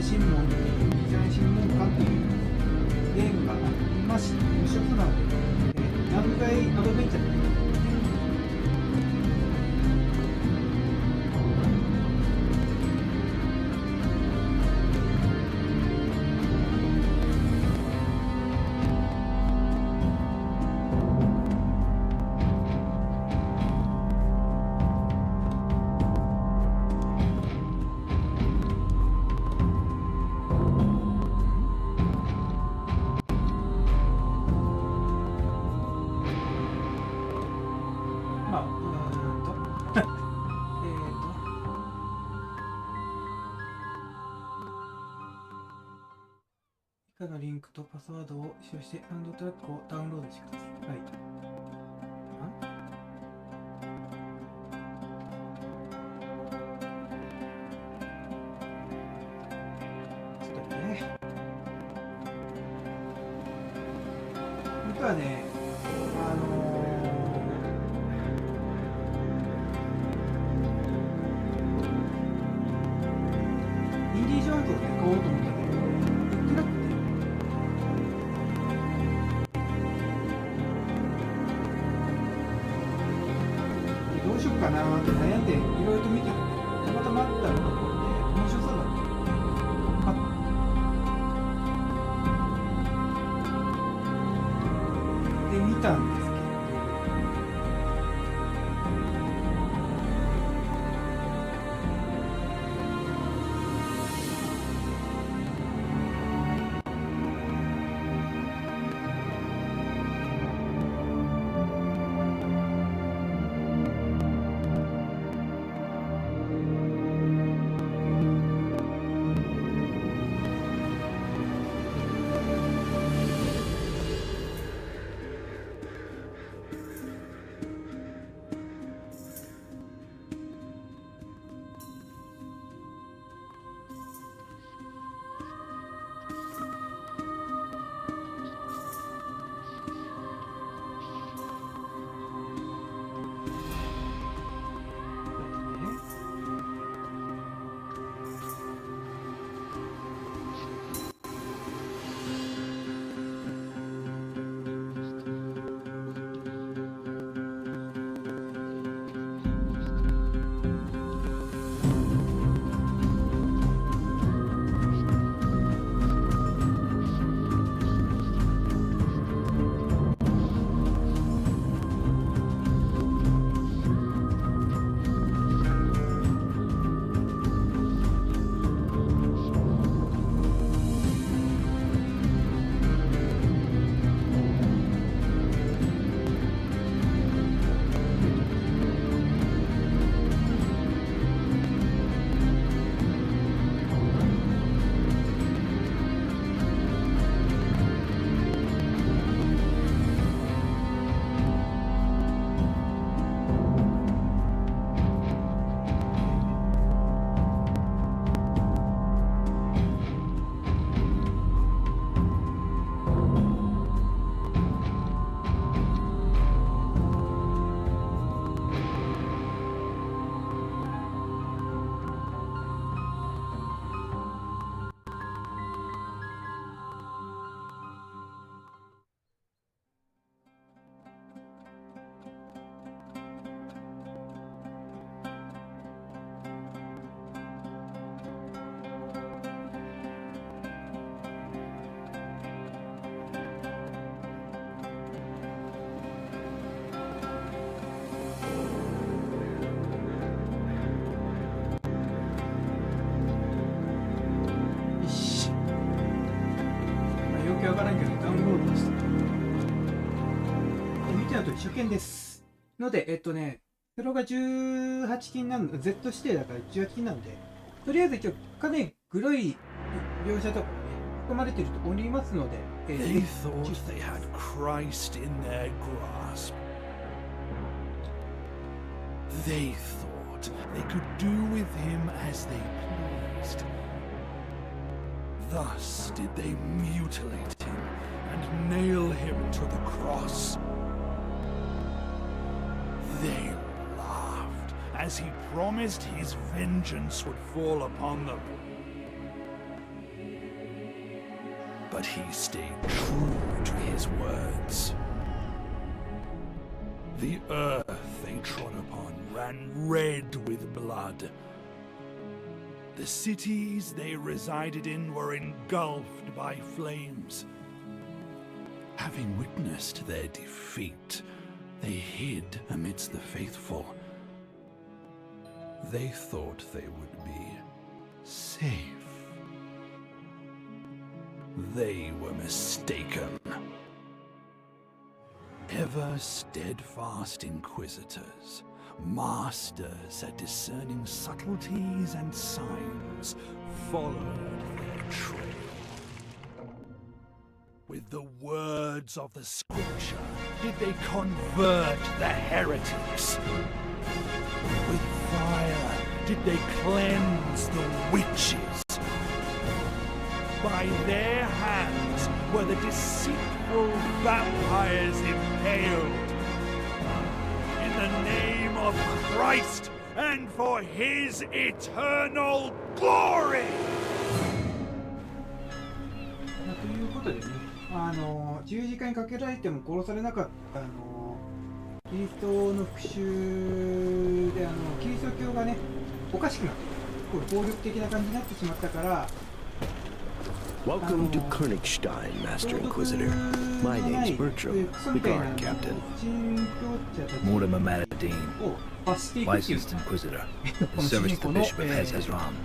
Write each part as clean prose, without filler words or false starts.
端審問という異端審問官というゲームがありまして、面白そうなので、何回アドベンチャーで以下のリンクとパスワードを使用してサウンドトラックをダウンロードしてください。はい。ちょっとね。僕はね、インディ・ジョーンズをね、買おうと思ったけど、売ってなくて。どうしようかなーって悩んでいろいろと見てて、たまたまあったのがこれで面白そうだった。で見たんですけど、わからんけどダウンロードした。見てのとおり初見ですので、それが18金なの、Z 指定だから18金なので、とりあえず一応かなりグロい描写とかもね含まれていると思いますので、They thought they had Christ in their grasp. They thought they could do with him as they pleased. Thus did they mutilate him and nail him to the cross. They laughed as he promised his vengeance would fall upon them. but he stayed true to his words. The earth they trod upon ran red with blood. The cities they resided in were engulfed by flames. Having witnessed their defeat, they hid amidst the faithful. They thought they would be safe. They were mistaken. Ever steadfast inquisitors, masters at discerning subtleties and signs, followed their trail. With the words of the scripture did they convert the heretics. With fire did they cleanse the witches. By their hands were the deceitful vampires impaled. In the name of Christ and for his eternal glory! ということでね、十字架にかけられても殺されなかったキリストの復讐でキリスト教がねおかしくなってこう暴力的な感じになってしまったから。Welcome to Königstein, Master Inquisitor. My name's Bertram, the guard captain. Mortimer Maradine, licensed Inquisitor. In service to the Bishop of Hezron.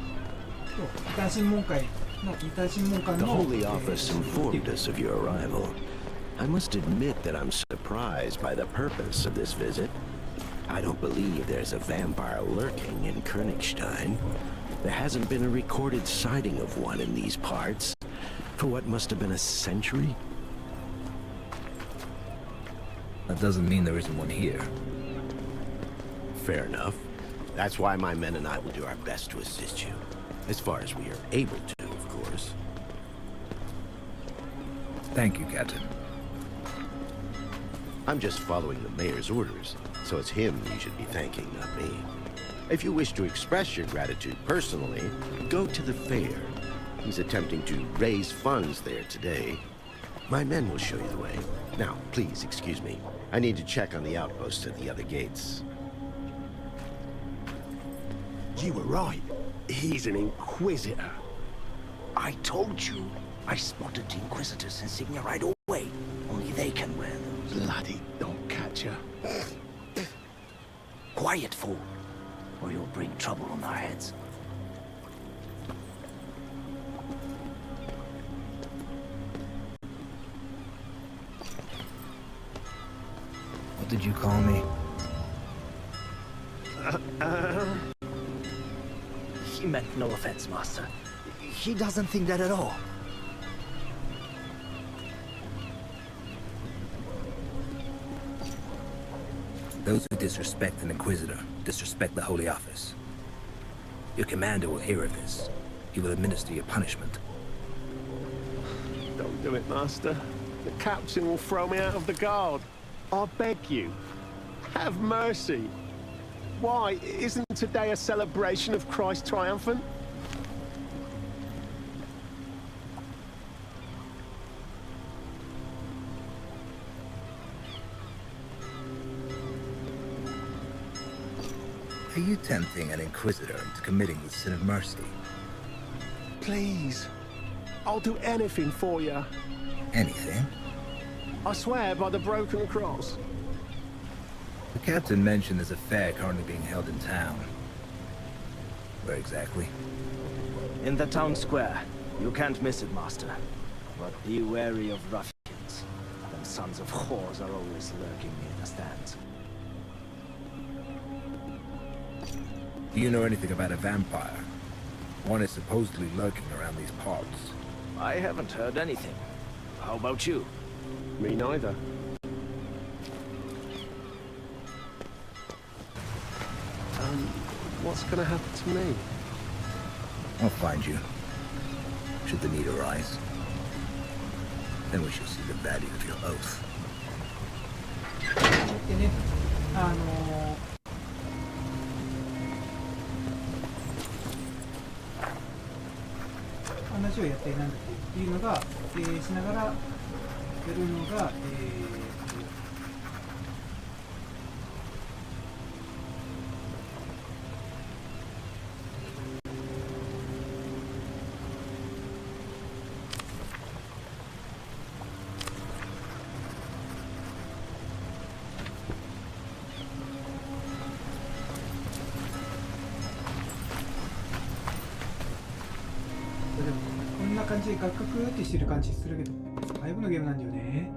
The Holy Office informed us of your arrival. I must admit that I'm surprised by the purpose of this visit. I don't believe there's a vampire lurking in Königstein. There hasn't been a recorded sighting of one in these parts for what must have been a century. That doesn't mean there isn't one here. Fair enough. That's why my men and I will do our best to assist you. As far as we are able to, of course. Thank you, Captain. I'm just following the mayor's orders, so it's him you should be thanking, not me. If you wish to express your gratitude personally, go to the fair. He's attempting to raise funds there today. My men will show you the way. Now, please excuse me. I need to check on the outposts at the other gates. You were right. He's an Inquisitor. I told you. I spotted the Inquisitor's insignia right away. Only they can wear them. Bloody don't catch her. Quiet, fool, or you'll bring trouble on our heads. What did you call me? He meant no offense, Master. He doesn't think that at all. Those who disrespect an Inquisitor disrespect the Holy Office. Your commander will hear of this. He will administer your punishment. Don't do it, Master. The captain will throw me out of the guard. I beg you. Have mercy. Why? Isn't today a celebration of Christ triumphant? Are you tempting an Inquisitor into committing the sin of mercy? Please. I'll do anything for you. Anything? I swear by the broken cross. The captain mentioned there's a fair currently being held in town. Where exactly? In the town square. You can't miss it, Master. But be wary of ruffians. Them sons of whores are always lurking near the stands. Do you know anything about a vampire? One is supposedly lurking around these parts. I haven't heard anything. How about you? Me neither. What's gonna happen to me? I'll find you. Should the need arise. Then we shall see the value of your oath. でね、話話をやったりなんだっていうのが、しながらやるのが、こんな感じでガクガクってしてる感じするけど、5のゲームなんだよね。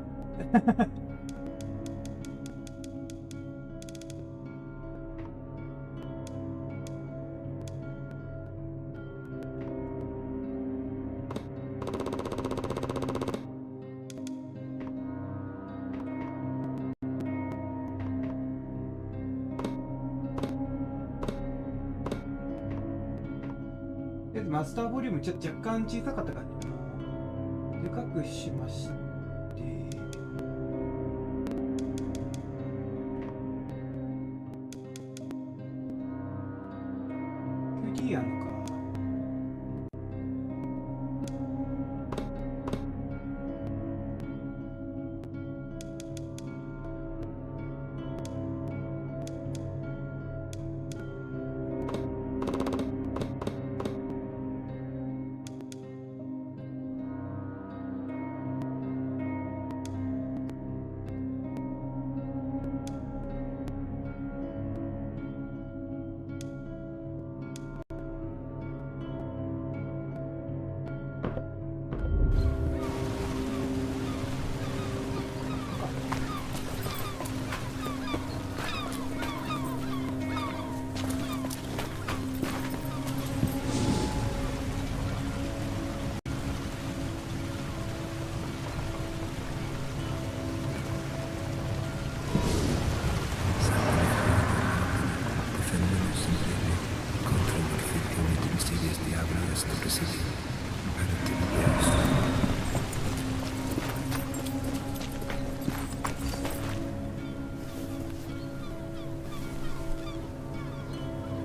マスターボリュームちょっと若干小さかった感じかな。でかくしまして、QD やんのか。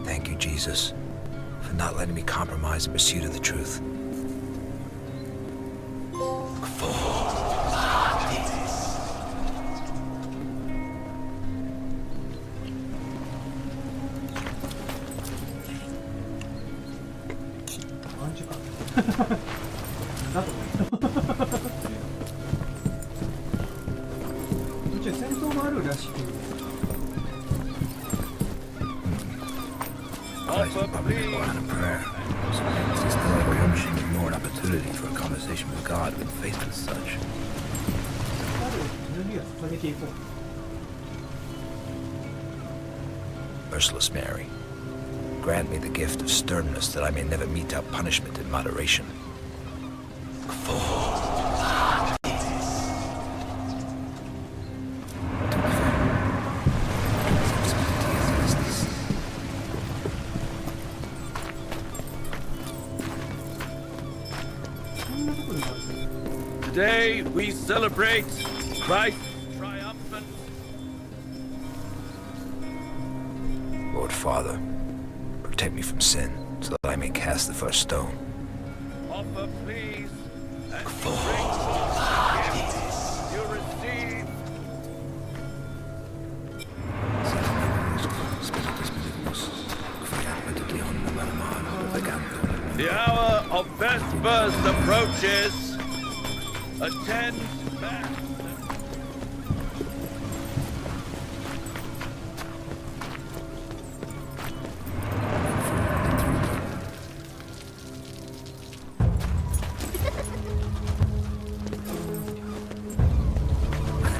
Thank you, Jesus, for not letting me compromise in pursuit of the truth. Merciless Mary, grant me the gift of sternness that I may never mete out punishment in moderation. Today we celebrate Christ's triumphant. Lord Father, protect me from sin so that I may cast the first stone. Offer, please, and bring forth the gift you receive. The hour of Vespers approaches. Attend back.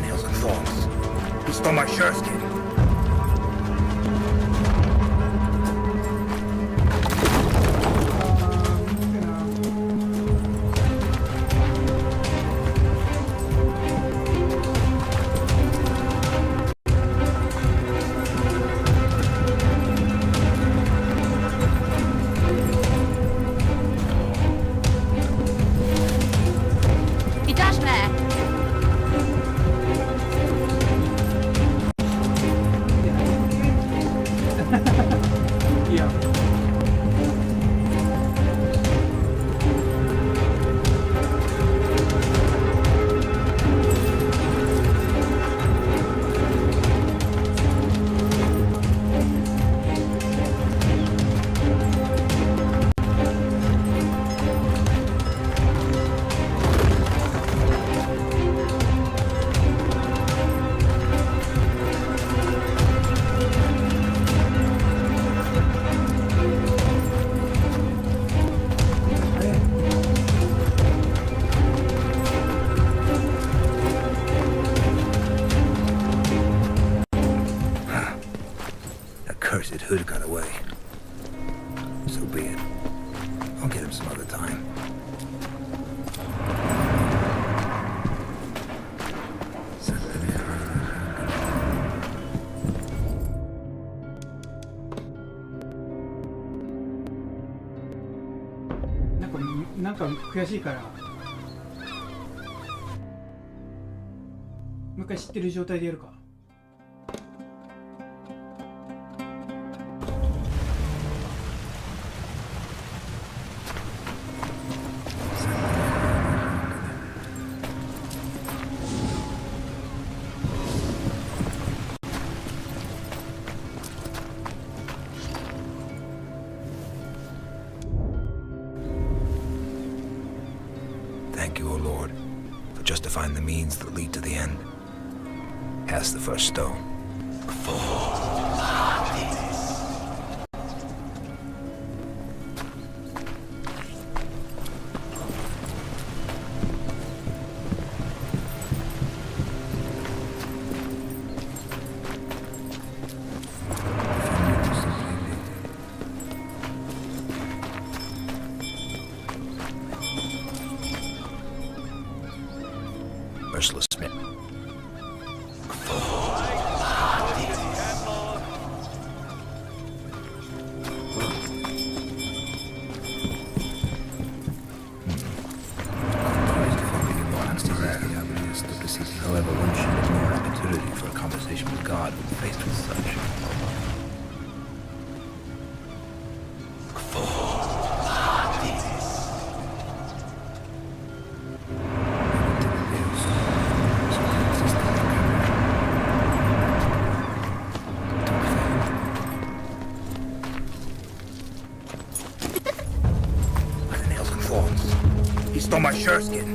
Nails and thorns. He stole my shirt skin. か悔しいからもう一回知ってる状態でやるか。Thank you, O Lord, for justifying the means that lead to the end. Cast the first stone. Merciless Smith. However, one should have more opportunity for a conversation with God when faced with such. Why the nails and claws? He stole my shirt skin.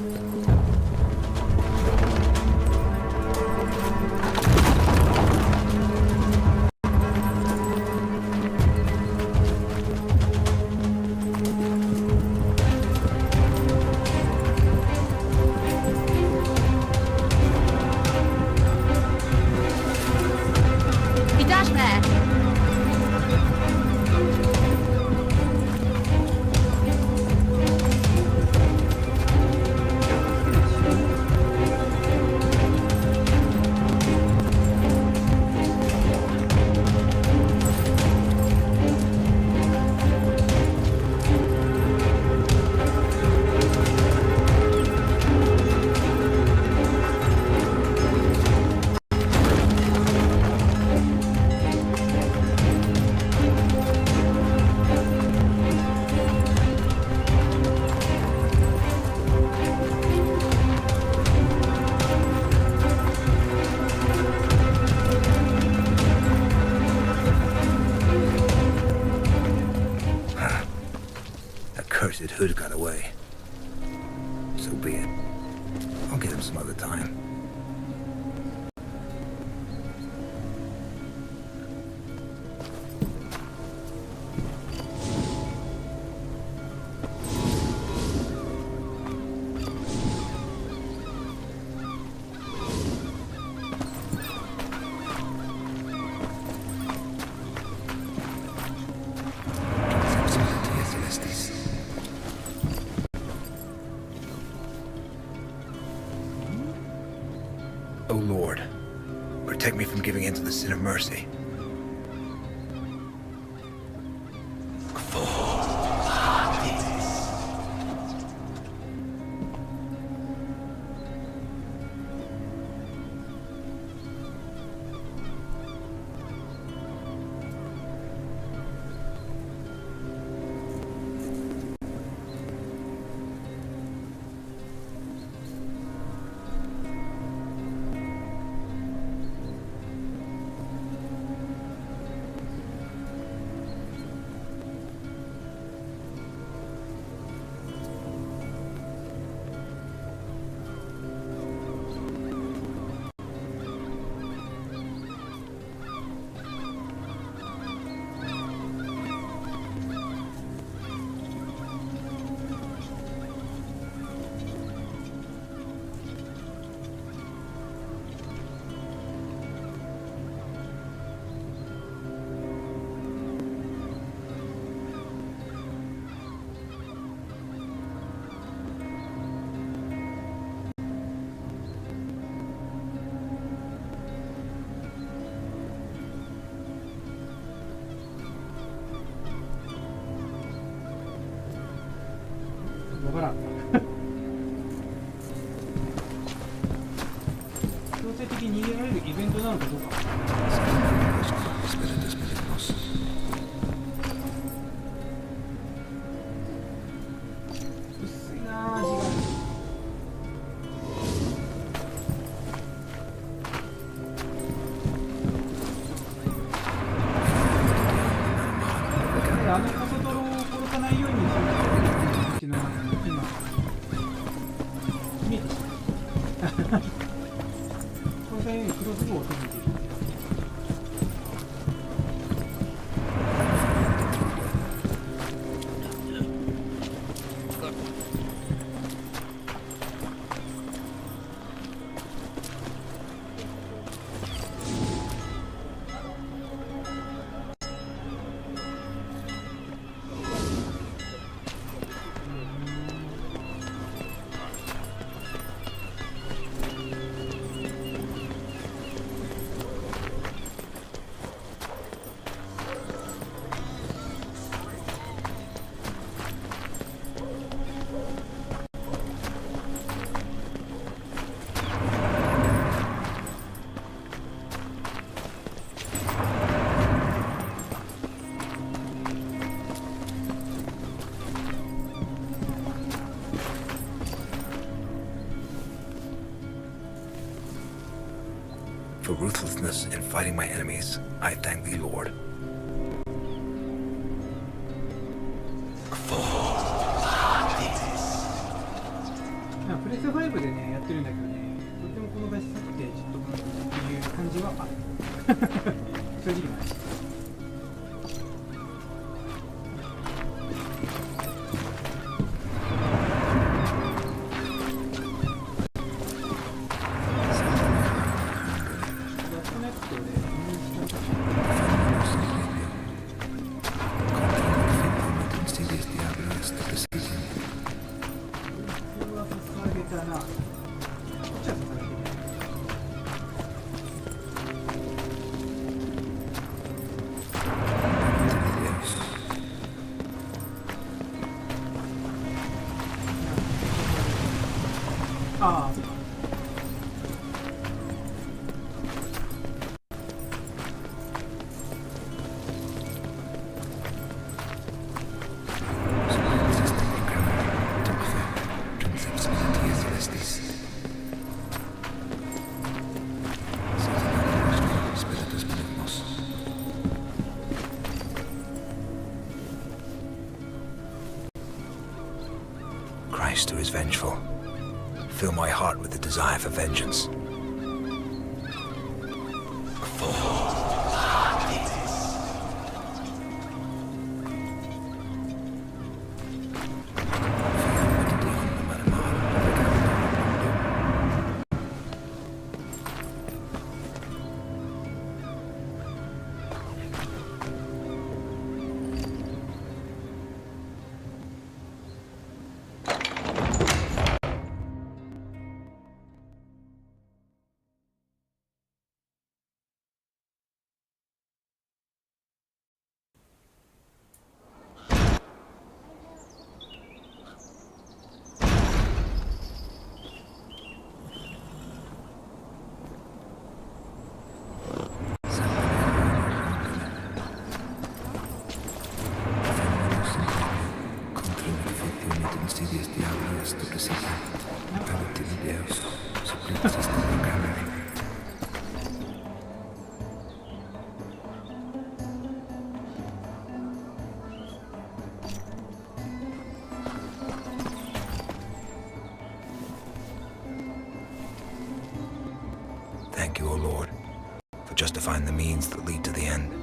Cursed hood got away. So be it. I'll get him some other time. O Lord, protect me from giving in to the sin of mercy. ベントなのかどうか。薄いなあ、字が。あのコソ泥を殺さないようにしようっていうのが今見えてしまう。殺さないようにクロスボウを止めている。For ruthlessness in fighting my enemies, I thank thee, Lord. プレス5でね、やってるんだけどね、とてもこの画質ってちょっとっていう感じはある。正直な話。ああ、そうか。Christ, who is vengeful, fill my heart with the desire for vengeance. Thank you, O Lord, for justifying the means that lead to the end.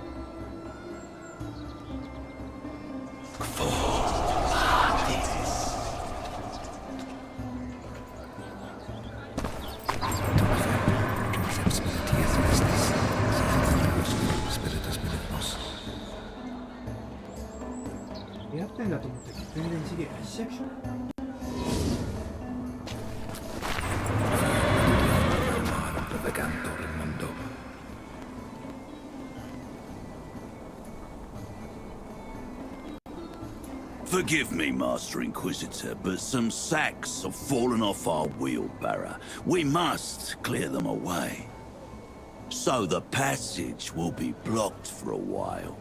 Forgive me, Master Inquisitor, but some sacks have fallen off our wheelbarrow. We must clear them away. so the passage will be blocked for a while.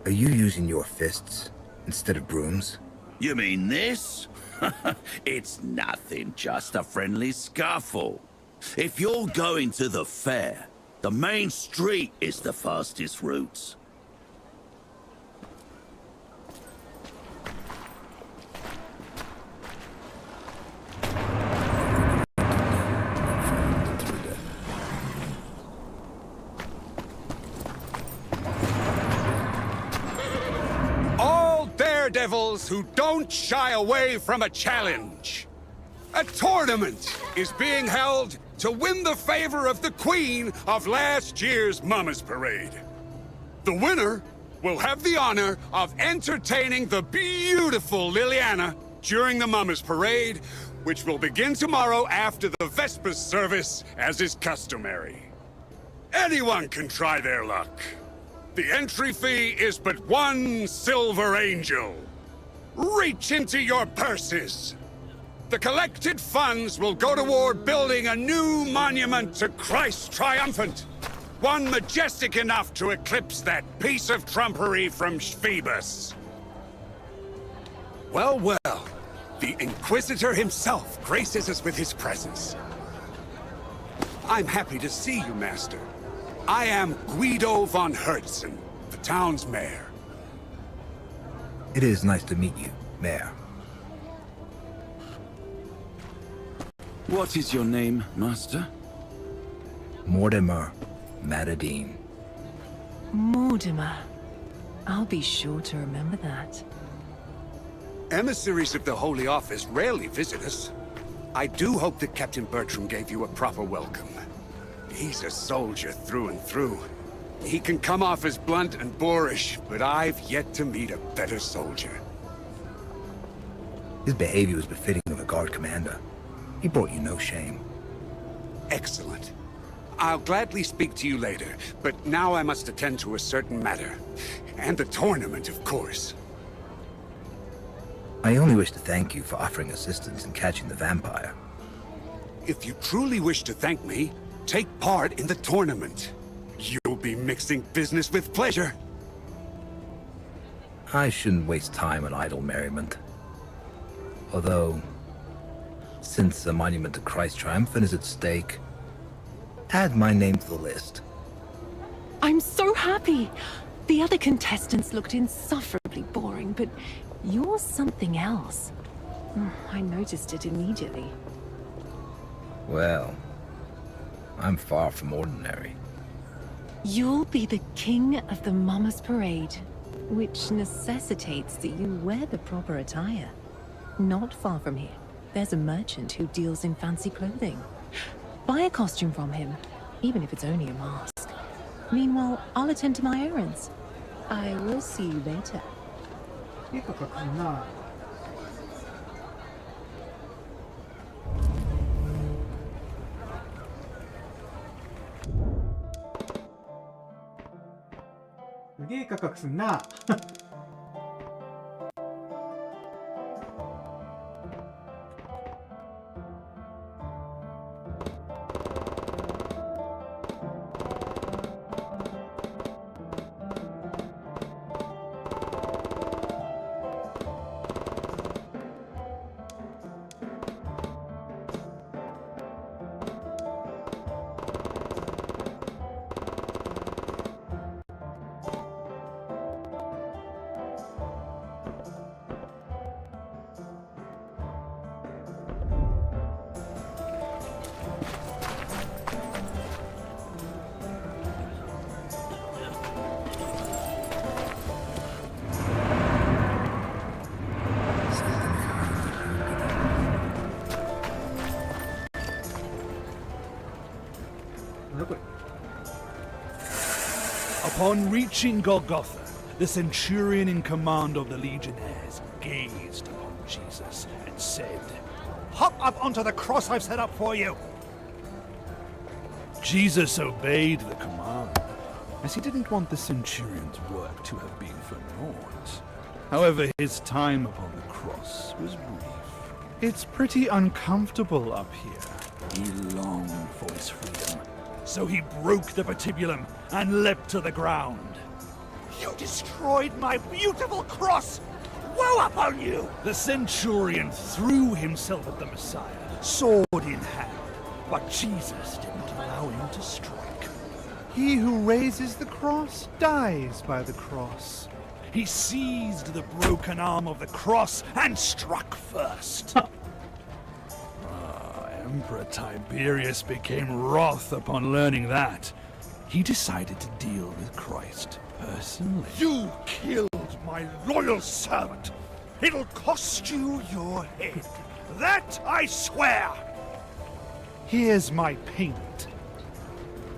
Are you using your fists instead of brooms? You mean this? It's nothing, just a friendly scuffle. If you're going to the fair, the main street is the fastest route. Daredevils who don't shy away from a challenge. A tournament is being held to win the favor of the queen of last year's Mama's Parade. The winner will have the honor of entertaining the beautiful Liliana during the Mama's Parade, which will begin tomorrow after the Vespers service, as is customary. Anyone can try their luck. The entry fee is but 1 silver angel. Reach into your purses. The collected funds will go toward building a new monument to Christ Triumphant. One majestic enough to eclipse that piece of trumpery from Phoebus. Well, well, the Inquisitor himself graces us with his presence. I'm happy to see you, Master. I am Guido von Herzen, the town's mayor. It is nice to meet you, Mayor. What is your name, Master? Mortimer Matadine. Mortimer. I'll be sure to remember that. Emissaries of the Holy Office rarely visit us. I do hope that Captain Bertram gave you a proper welcome. He's a soldier through and through. He can come off as blunt and boorish, but I've yet to meet a better soldier. His behavior was befitting of a guard commander. He brought you no shame. Excellent. I'll gladly speak to you later, but now I must attend to a certain matter. And the tournament, of course. I only wish to thank you for offering assistance in catching the vampire. If you truly wish to thank me, take part in the tournament. You'll be mixing business with pleasure. I shouldn't waste time on idle merriment. Although, since the monument to Christ Triumphant is at stake, add my name to the list. I'm so happy! The other contestants looked insufferably boring, but you're something else. I noticed it immediately. Well, I'm far from ordinary. You'll be the king of the Mama's Parade, which necessitates that you wear the proper attire. Not far from here, there's a merchant who deals in fancy clothing. Buy a costume from him, even if it's only a mask. Meanwhile, I'll attend to my errands. I will see you later. 絵かかってんな。すげえ価格すんな。Upon reaching Golgotha, the centurion in command of the legionnaires gazed upon Jesus and said, "Hop up onto the cross I've set up for you." Jesus obeyed the command, as he didn't want the centurion's work to have been for naught. However, his time upon the cross was brief. It's pretty uncomfortable up here. He longed for his freedom, so he broke the patibulum and leapt to the ground. You destroyed my beautiful cross! Woe upon you! The centurion threw himself at the Messiah, sword in hand, but Jesus didn't allow him to strike. He who raises the cross dies by the cross. He seized the broken arm of the cross and struck first. Emperor Tiberius became wroth upon learning that. He decided to deal with Christ personally. You killed my loyal servant. It'll cost you your head. That I swear. Here's my payment.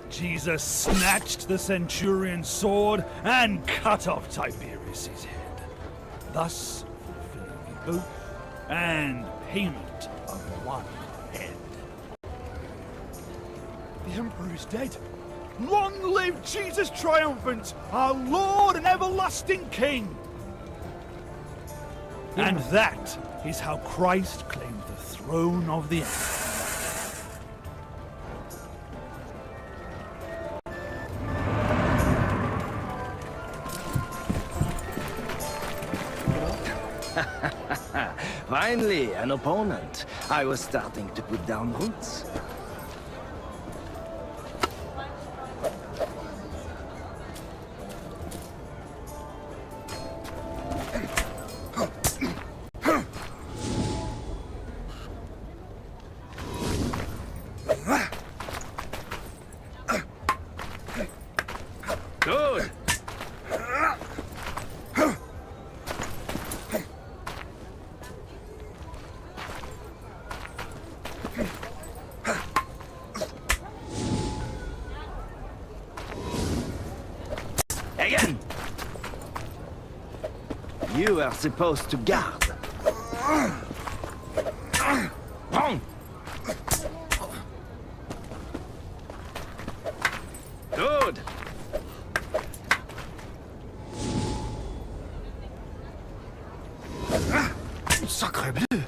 Jesus snatched the centurion's sword and cut off Tiberius's head, thus fulfilling the oath and payment of one head. The Emperor is dead. Long live Jesus triumphant, our Lord and everlasting King! And that is how Christ claimed the throne of the Empire. Finally, an opponent. I was starting to put down roots. Good. Again. You are supposed to guard. Wrong. Good. Sacré bleu.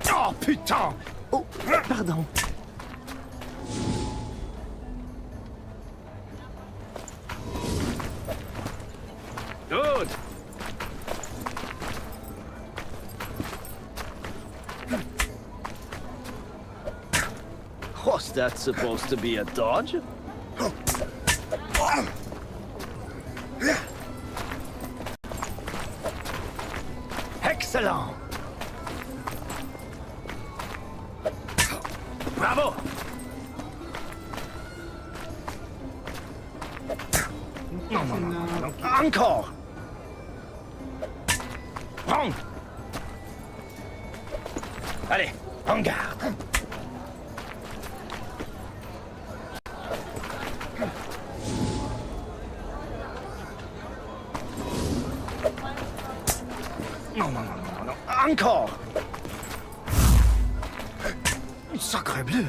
Oh putain. Oh, pardon. Good. Was that supposed to be a dodge? Excellent. Bravo. Encore. Wrong. Allez, en garde. Non, non, non, non, non. Encore. Sacré bleu.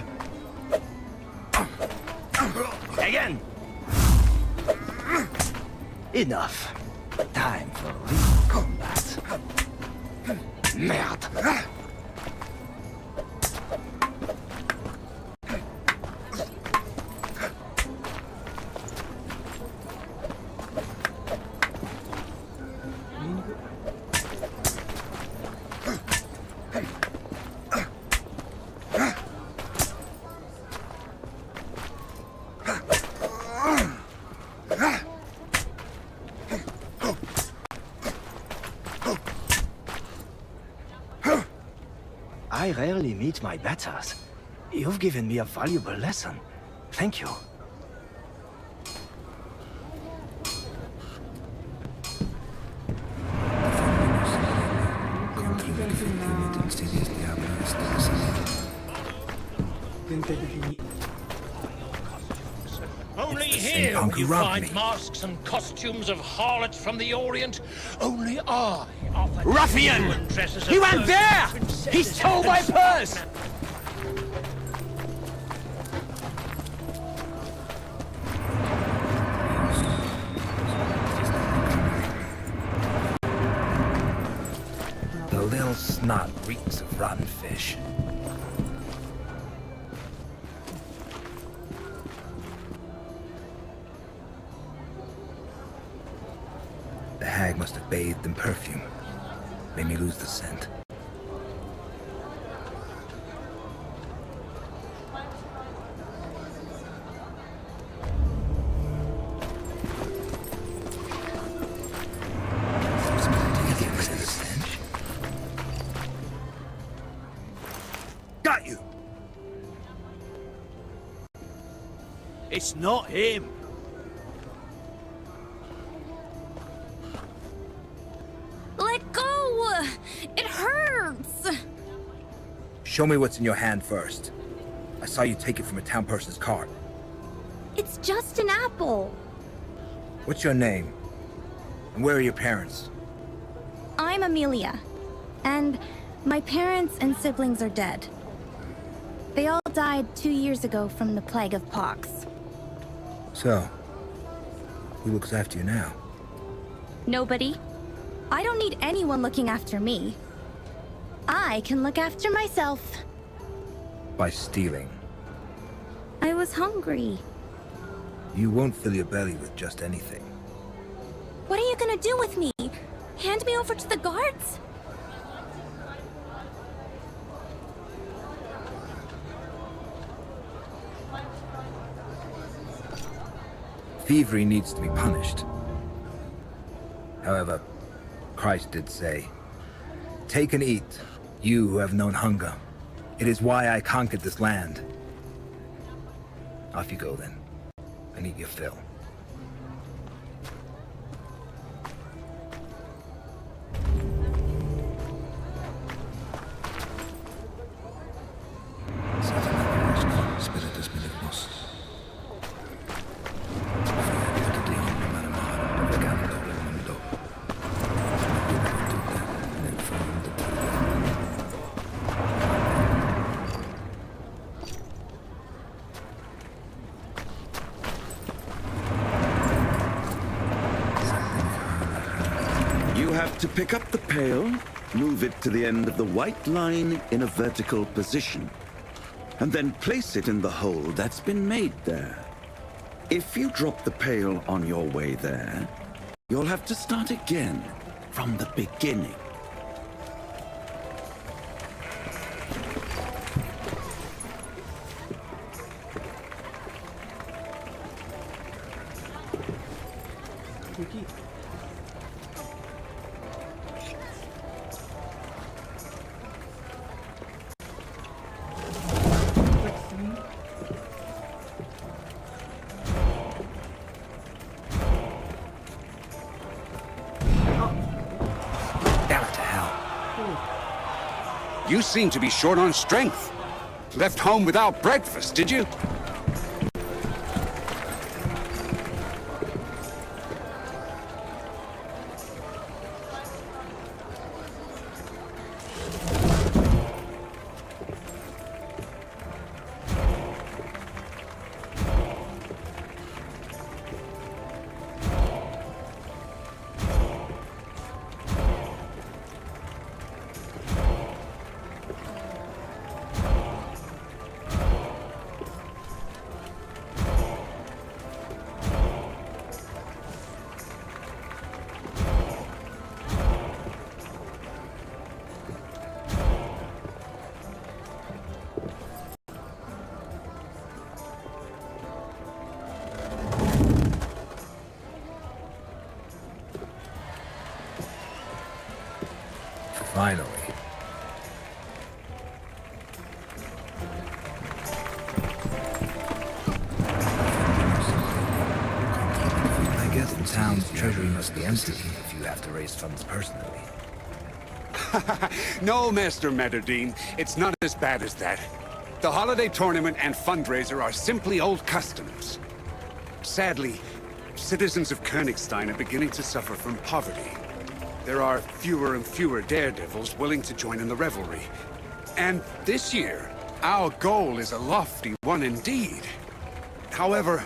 Again. Enough. Time for real combat. Merde. I rarely meet my betters. You've given me a valuable lesson. Thank you. Only here will you find masks and costumes of harlots from the Orient. Only I offer Ruffian! dresses of He went birds, there! princesses, He stole my and- purse! The little snot reeks of rotten fish. The hag must have bathed in perfume. Made me lose the scent. Got you! It's not him! Let go! It hurts! Show me what's in your hand first. I saw you take it from a town person's cart. It's just an apple. What's your name? And where are your parents? I'm Amelia, and my parents and siblings are dead. They all died 2 years ago from the plague of pox. So, who looks after you now? Nobody. I don't need anyone looking after me. I can look after myself. By stealing. I was hungry. You won't fill your belly with just anything. What are you gonna do with me? Hand me over to the guards? Thievery needs to be punished. However, Christ did say, "Take and eat, you who have known hunger. It is why I conquered this land." Off you go then, and eat your fill. You have to pick up the pail, move it to the end of the white line in a vertical position, and then place it in the hole that's been made there. If you drop the pail on your way there, you'll have to start again from the beginning. You seem to be short on strength. Left home without breakfast, did you? Finally. I guess the town's treasury must be empty if you have to raise funds personally. No, Master Meterdine, it's not as bad as that. The holiday tournament and fundraiser are simply old customs. Sadly, citizens of Königstein are beginning to suffer from poverty. There are fewer and fewer daredevils willing to join in the revelry. And this year, our goal is a lofty one indeed. However,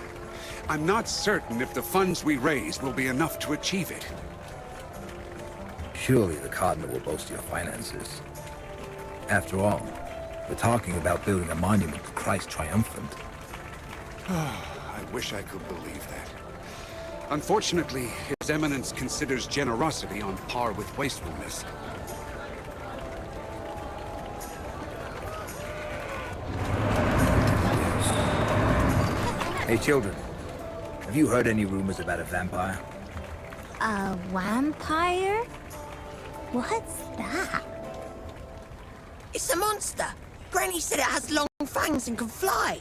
I'm not certain if the funds we raise will be enough to achieve it. Surely the Cardinal will boast your finances. After all, we're talking about building a monument to Christ Triumphant. I wish I could believe that. Unfortunately, His Eminence considers generosity on par with wastefulness. Hey children, have you heard any rumors about a vampire? A vampire? What's that? It's a monster. Granny said it has long fangs and can fly.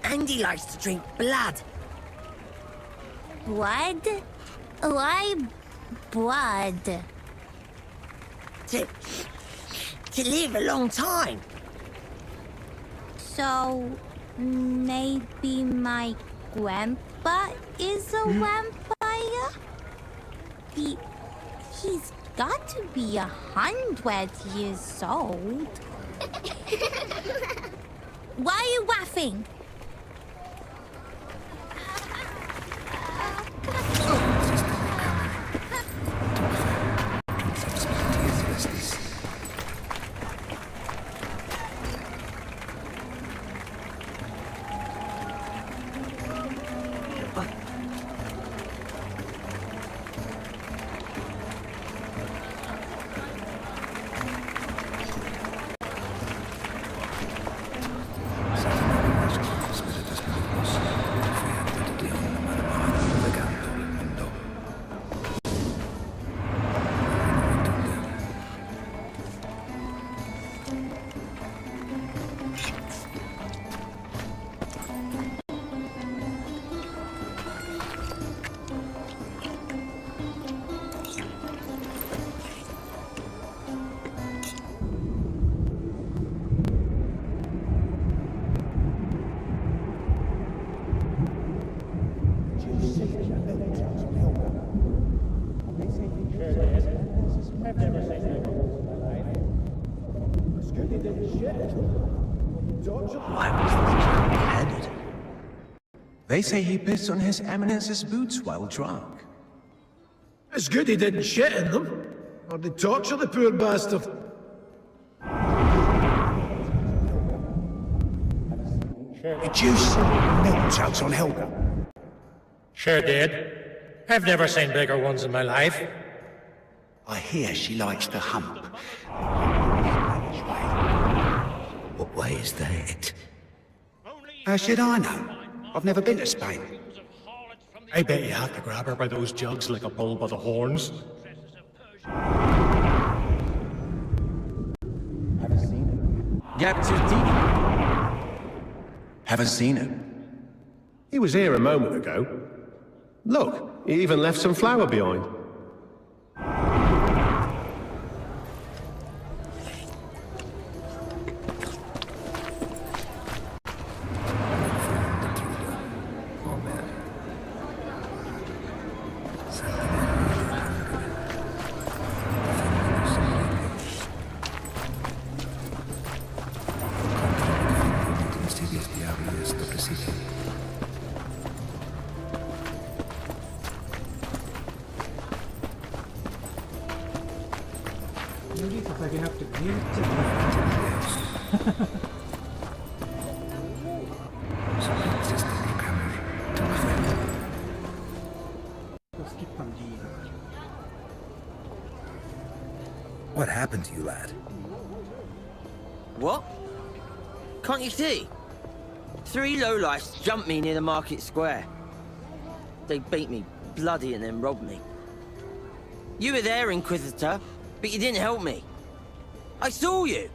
And he likes to drink blood. Blood? Why blood? To live a long time. So, maybe my grandpa is a vampire? He's got to be 100 years old. Why are you laughing? Why was this beheaded? They say he pissed on His Eminence's boots while drunk. It's good he didn't shit in them, or they torture the poor bastard. Did you see milk jugs on Helga? Sure did. I've never seen bigger ones in my life. I hear she likes to hump. What way is that? How should I know? I've never been to Spain. I bet you have to grab her by those jugs like a bull by the horns. Haven't seen him. He was here a moment ago. Look, he even left some flour behind. What happened to you, lad? What? Can't you see? 3 lowlifes jumped me near the market square. They beat me bloody and then robbed me. You were there, Inquisitor, but you didn't help me. I saw you!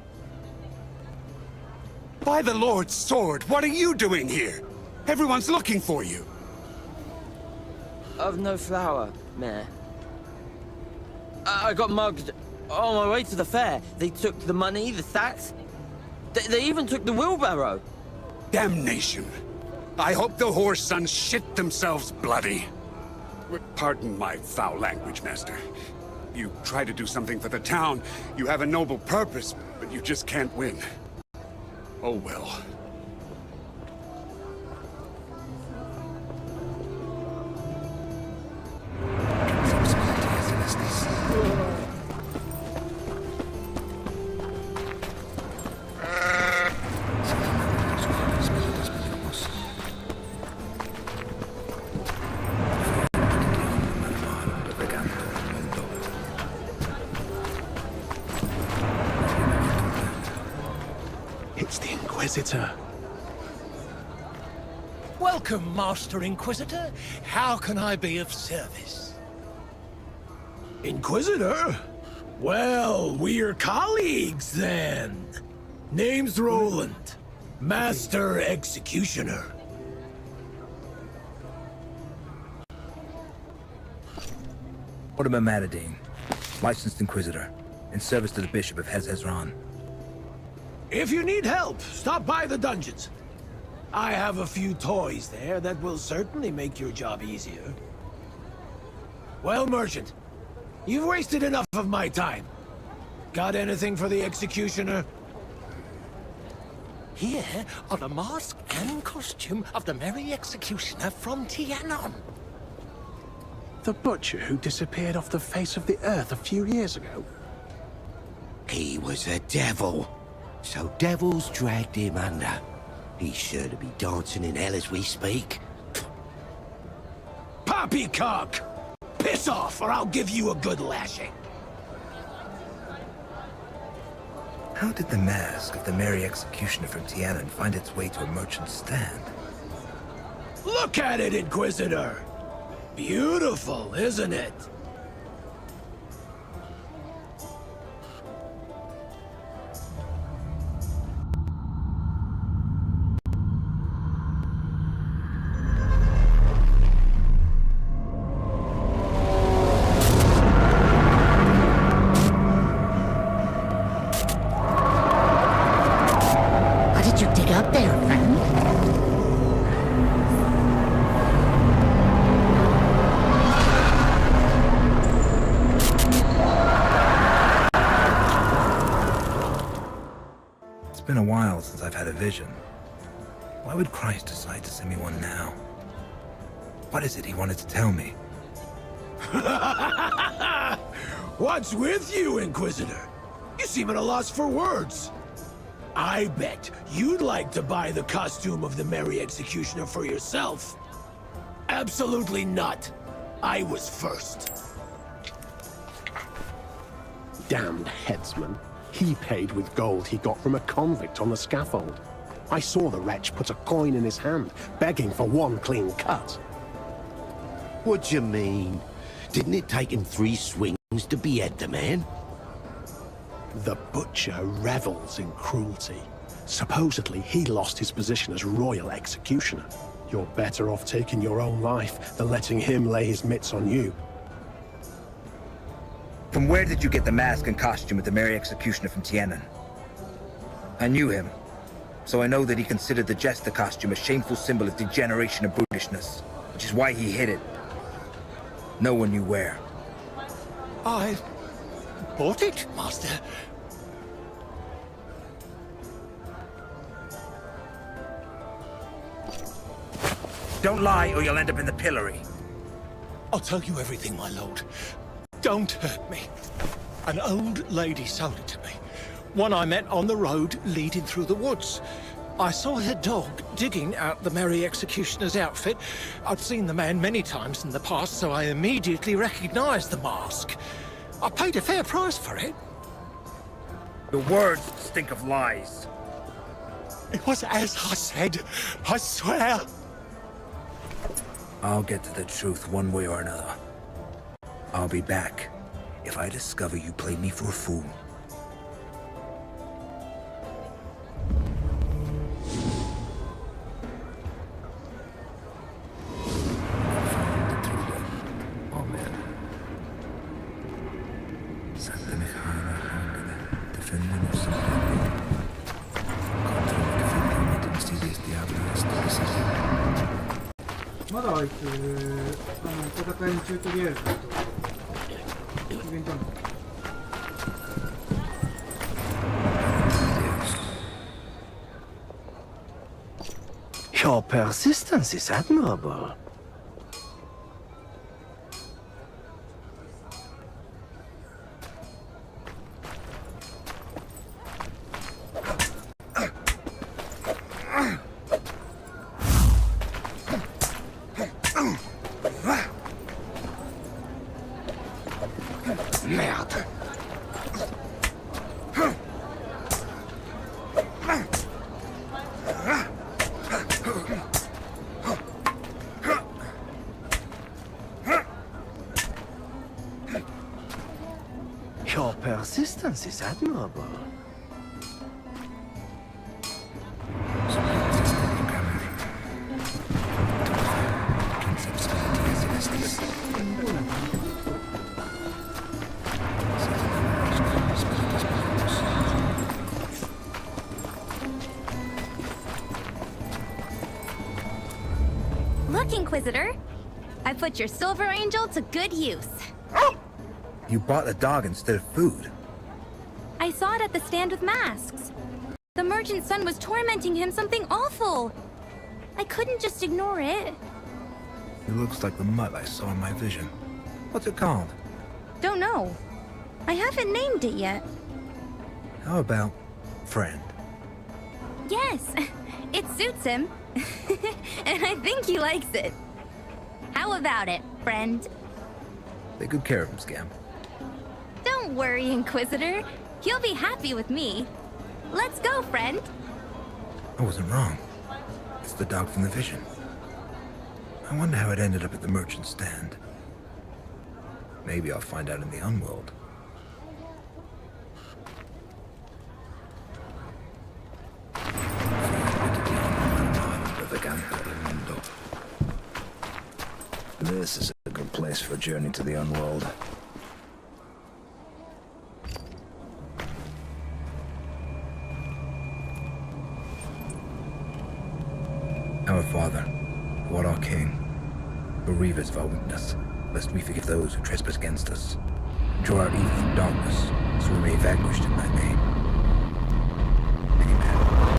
By the Lord's sword, what are you doing here? Everyone's looking for you. I've no flour, Mayor. I got mugged on my way to the fair. They took the money, the sacks. They even took the wheelbarrow. Damnation. I hope the whore sons shit themselves bloody. Pardon my foul language, Master. You try to do something for the town. You have a noble purpose, but you just can't win. Oh well. Inquisitor. Welcome, Master Inquisitor. How can I be of service? Inquisitor? Well, we're colleagues then. Name's Roland, Master Executioner. Mortimer Matadine, licensed Inquisitor, in service to the Bishop of Hezron. If you need help, stop by the dungeons. I have a few toys there that will certainly make your job easier. Well, Merchant, you've wasted enough of my time. Got anything for the Executioner? Here are the mask and costume of the Merry Executioner from Tianon. The butcher who disappeared off the face of the earth a few years ago. He was a devil. So devils dragged him under. He's sure to be dancing in hell as we speak. Poppycock! Piss off, or I'll give you a good lashing. How did the mask of the Merry Executioner from Tianon find its way to a merchant's stand? Look at it, Inquisitor! Beautiful, isn't it? What did you dig up there, friend? It's been a while since I've had a vision. Why would Christ decide to send me one now? What is it he wanted to tell me? What's with you, Inquisitor? You seem at a loss for words. I bet you'd like to buy the costume of the Merry Executioner for yourself. Absolutely not. I was first. Damned headsman. He paid with gold he got from a convict on the scaffold. I saw the wretch put a coin in his hand, begging for one clean cut. What you mean? Didn't it take him 3 swings to behead the man? The butcher revels in cruelty. Supposedly, he lost his position as royal executioner. You're better off taking your own life than letting him lay his mitts on you. From where did you get the mask and costume of the Merry Executioner from Tianon? I knew him, so I know that he considered the jester costume a shameful symbol of degeneration and brutishness, which is why he hid it. No one knew where. I bought it, Master. Don't lie or you'll end up in the pillory. I'll tell you everything, my lord. Don't hurt me. An old lady sold it to me. One I met on the road leading through the woods. I saw her dog digging out the Merry Executioner's outfit. I'd seen the man many times in the past, so I immediately recognized the mask. I paid a fair price for it. Your words stink of lies. It was as I said, I swear. I'll get to the truth one way or another. I'll be back if I discover you played me for a fool.まだあいつ、戦いのチュートリアルとイベントなの。Your persistence is admirable. Merde. persistence is admirable. Look, Inquisitor. I put your silver angel to good use. You bought the dog instead of food. I saw it at the stand with masks. The merchant's son was tormenting him something awful. I couldn't just ignore it. It looks like the mutt I saw in my vision. What's it called? Don't know. I haven't named it yet. How about friend? Yes, it suits him. And I think he likes it. How about it, friend? Take good care of him, Scam. Don't worry, Inquisitor. He'll be happy with me. Let's go, friend. I wasn't wrong. It's the dog from the vision. I wonder how it ended up at the merchant stand. Maybe I'll find out in the Unworld. This is a good place for a journey to the Unworld. Our Father, who art our King, bereave us of our weakness, lest we forgive those who trespass against us. Draw out evil from darkness, so we may be vanquished in thy name. Amen.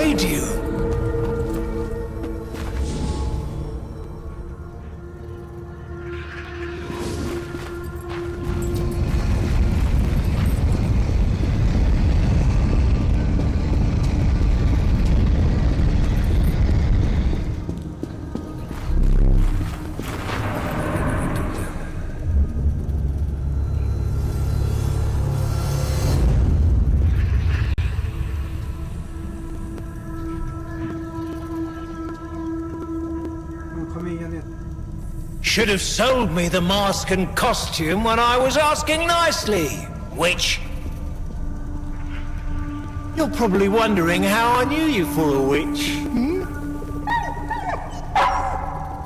betrayed you. Should have sold me the mask and costume when I was asking nicely, witch. You're probably wondering how I knew you for a witch, hmm?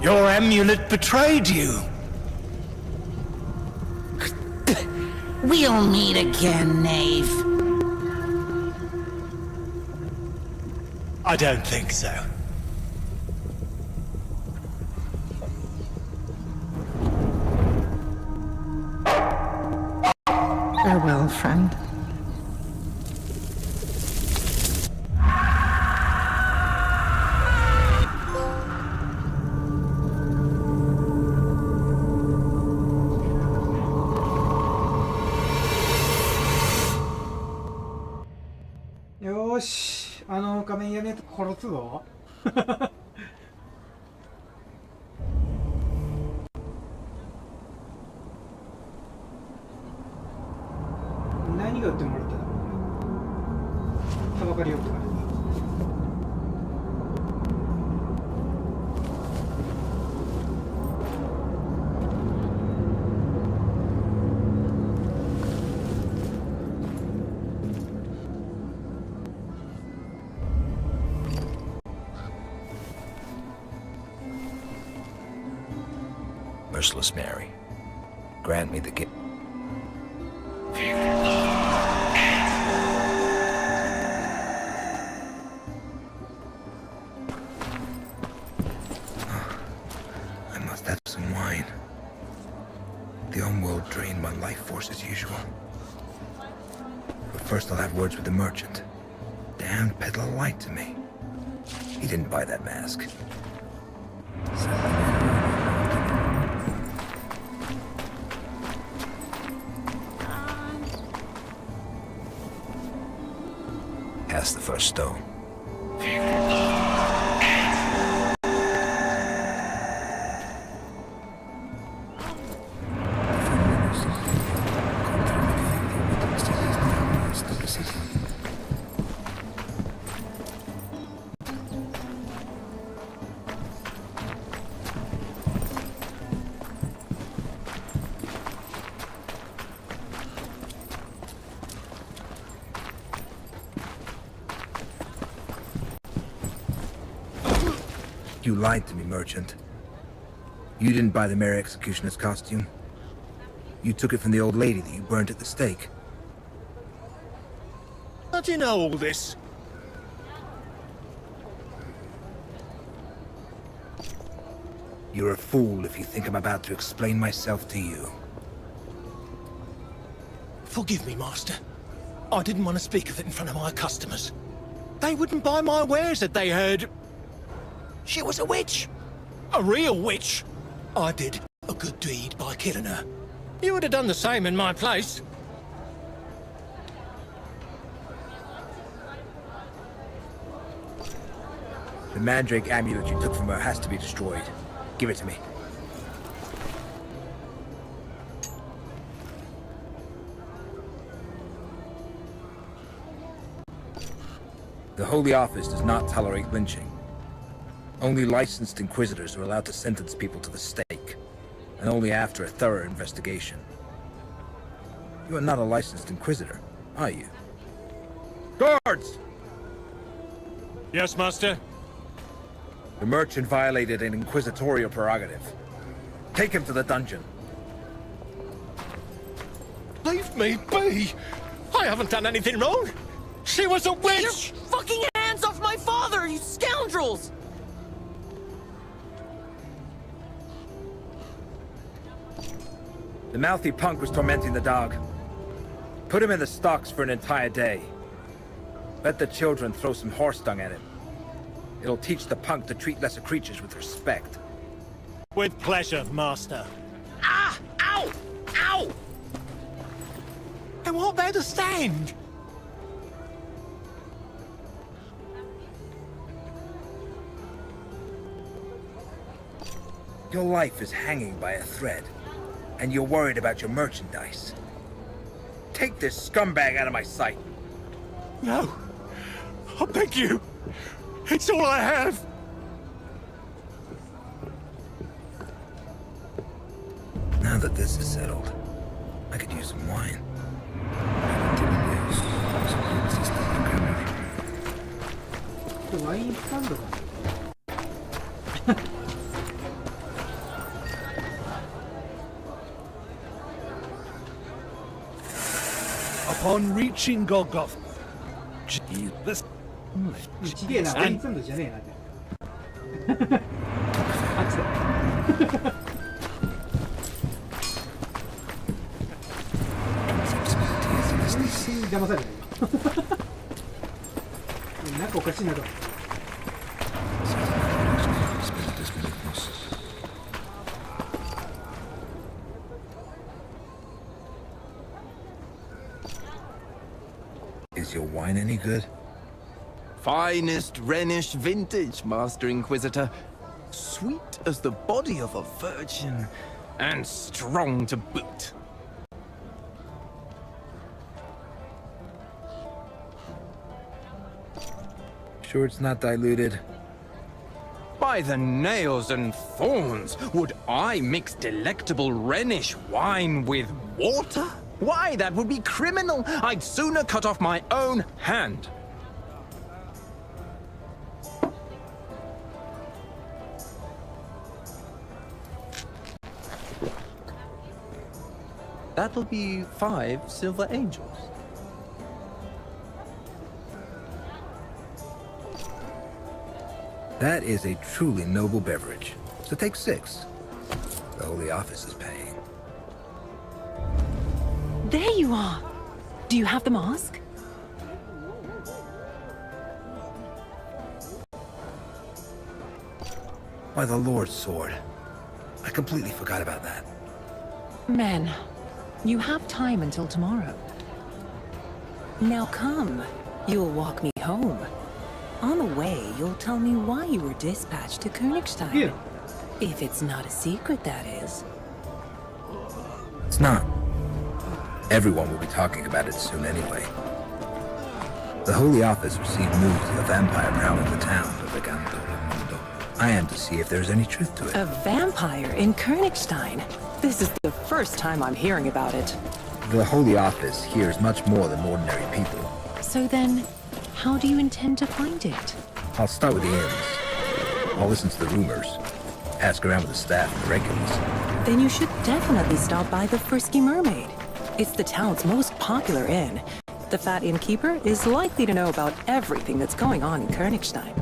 Your amulet betrayed you. We'll meet again, knave. I don't think so. Farewell, friend.よーし、仮面やねえと殺すぞ。何が売ってもらっただろう。たばかりよってからに。Merciless Mary, grant me the gift. I must have some wine. The homeworld drained my life force as usual. But first I'll have words with the merchant. Damn peddler lied to me. He didn't buy that mask. Cast the first stone. You lied to me, merchant. You didn't buy the Mary Executioner's costume. You took it from the old lady that you burned at the stake. How do you know all this? You're a fool if you think I'm about to explain myself to you. Forgive me, Master. I didn't want to speak of it in front of my customers. They wouldn't buy my wares if they heard... she was a witch. A real witch. I did a good deed by killing her. You would have done the same in my place. The mandrake amulet you took from her has to be destroyed. Give it to me. The Holy Office does not tolerate lynching. Only licensed Inquisitors are allowed to sentence people to the stake, and only after a thorough investigation. You are not a licensed Inquisitor, are you? Guards! Yes, Master? The merchant violated an inquisitorial prerogative. Take him to the dungeon. Leave me be! I haven't done anything wrong! She was a witch! Get your fucking hands off my father, you scoundrels! The mouthy punk was tormenting the dog. Put him in the stocks for an entire day. Let the children throw some horse dung at him. It'll teach the punk to treat lesser creatures with respect. With pleasure, Master. Ah! Ow! Ow! And what there to stand? Your life is hanging by a thread, and you're worried about your merchandise. Take this scumbag out of my sight. No. I beg you. It's all I have. Now that this is settled, I could use some wine. Wine stand. Upon reaching Golgotha, Jesus. ちげえな、ワインサンドじゃねえなって。アクセル。全然騙されない。なんかおかしいなと。Is your wine any good? Finest Rhenish vintage, Master Inquisitor. Sweet as the body of a virgin, and strong to boot. Sure it's not diluted? By the nails and thorns, would I mix delectable Rhenish wine with water? Why, that would be criminal! I'd sooner cut off my own hand. That'll be 5 silver angels. That is a truly noble beverage. So take 6. The Holy Office is paying. There you are. Do you have the mask? By the Lord's sword. I completely forgot about that. Men, you have time until tomorrow. Now come. You'll walk me home. On the way, you'll tell me why you were dispatched to Königstein. Yeah. If it's not a secret, that is. It's not. Everyone will be talking about it soon anyway. The Holy Office received news of a vampire prowling the town. I am to see if there's any truth to it. A vampire in Königstein? This is the first time I'm hearing about it. The Holy Office hears much more than ordinary people. So then, how do you intend to find it? I'll start with the inns. I'll listen to the rumors. Ask around with the staff and the regulars. Then you should definitely stop by the Frisky Mermaid. It's the town's most popular inn. The fat innkeeper is likely to know about everything that's going on in Königstein.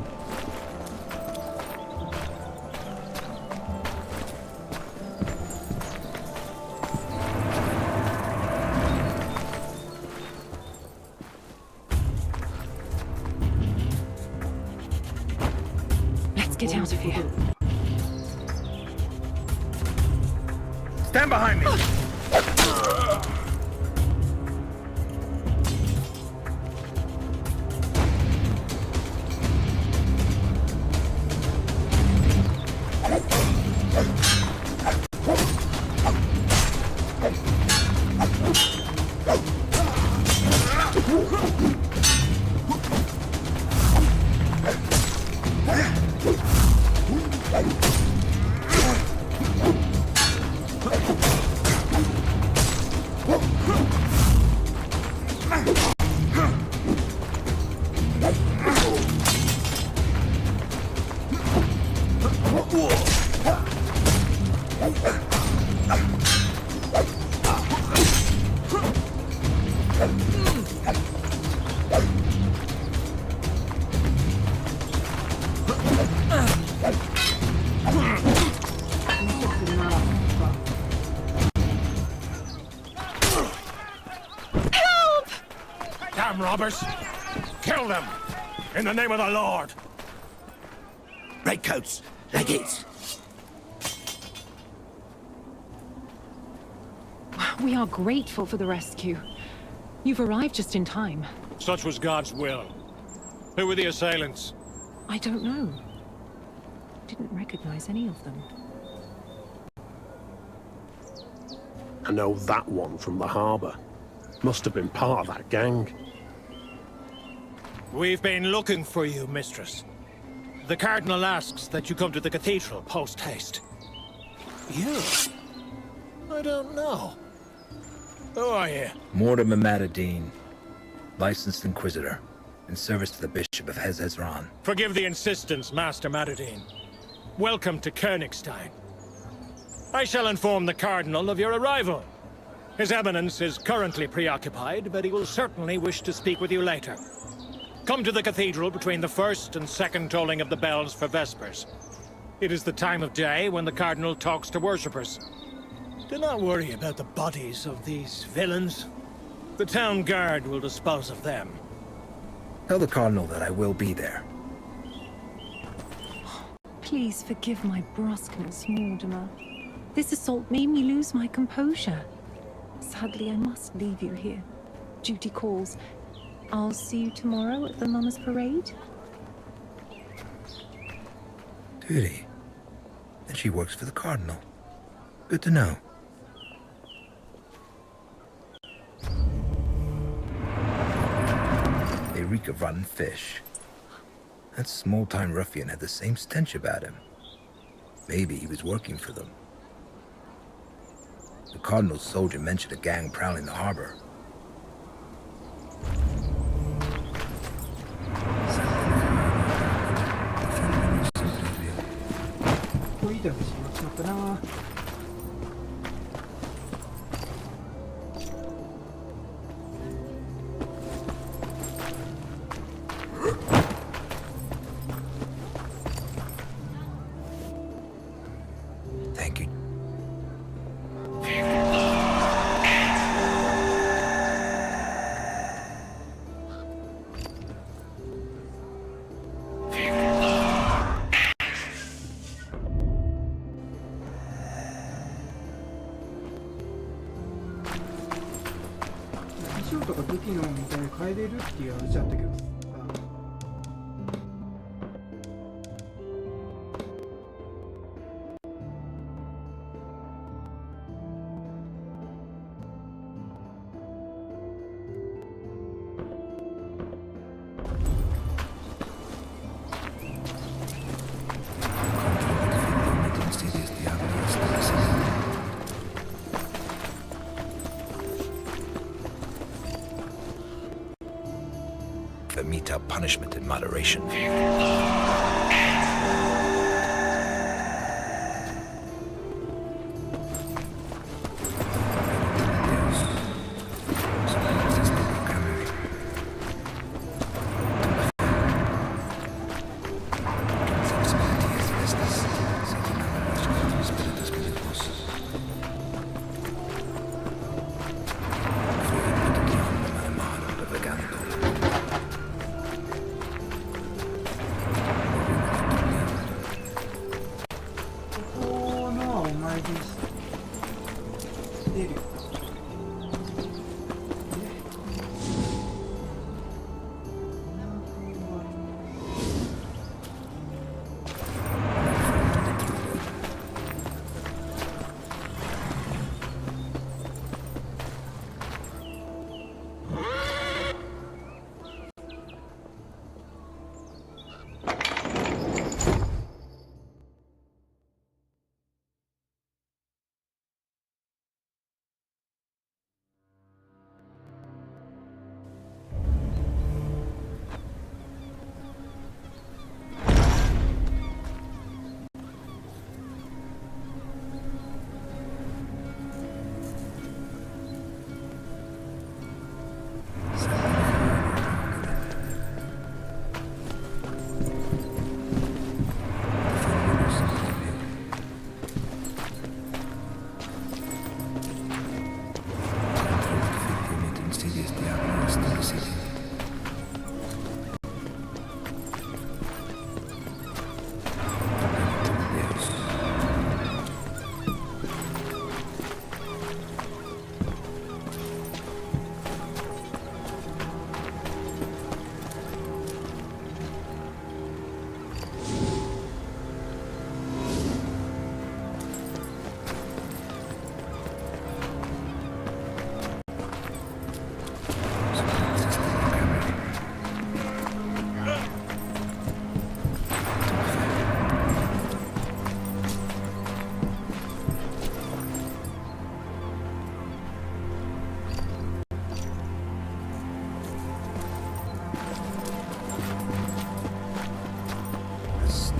Let's get out of here. Stand behind me! Damn robbers! Kill them! In the name of the Lord! Redcoats, legate. We are grateful for the rescue. You've arrived just in time. Such was God's will. Who were the assailants? I don't know. Didn't recognize any of them. I know that one from the harbour. Must have been part of that gang. We've been looking for you, mistress. The Cardinal asks that you come to the cathedral post-haste. You? I don't know. Who are you? Mortimer Matadine, licensed Inquisitor, in service to the Bishop of Hezron. Forgive the insistence, Master Matadine. Welcome to Königstein. I shall inform the Cardinal of your arrival. His Eminence is currently preoccupied, but he will certainly wish to speak with you later. Come to the cathedral between the first and second tolling of the bells for Vespers. It is the time of day when the Cardinal talks to worshippers. Do not worry about the bodies of these villains. The town guard will dispose of them. Tell the Cardinal that I will be there. Please forgive my brusqueness, Mortimer. This assault made me lose my composure. Sadly, I must leave you here. Duty calls. I'll see you tomorrow at the Mama's Parade. Duty? And she works for the Cardinal. Good to know. They reek of rotten fish. That small-time ruffian had the same stench about him. Maybe he was working for them. The Cardinal's soldier mentioned a gang prowling the harbor. Thank you. Mete out punishment in moderation.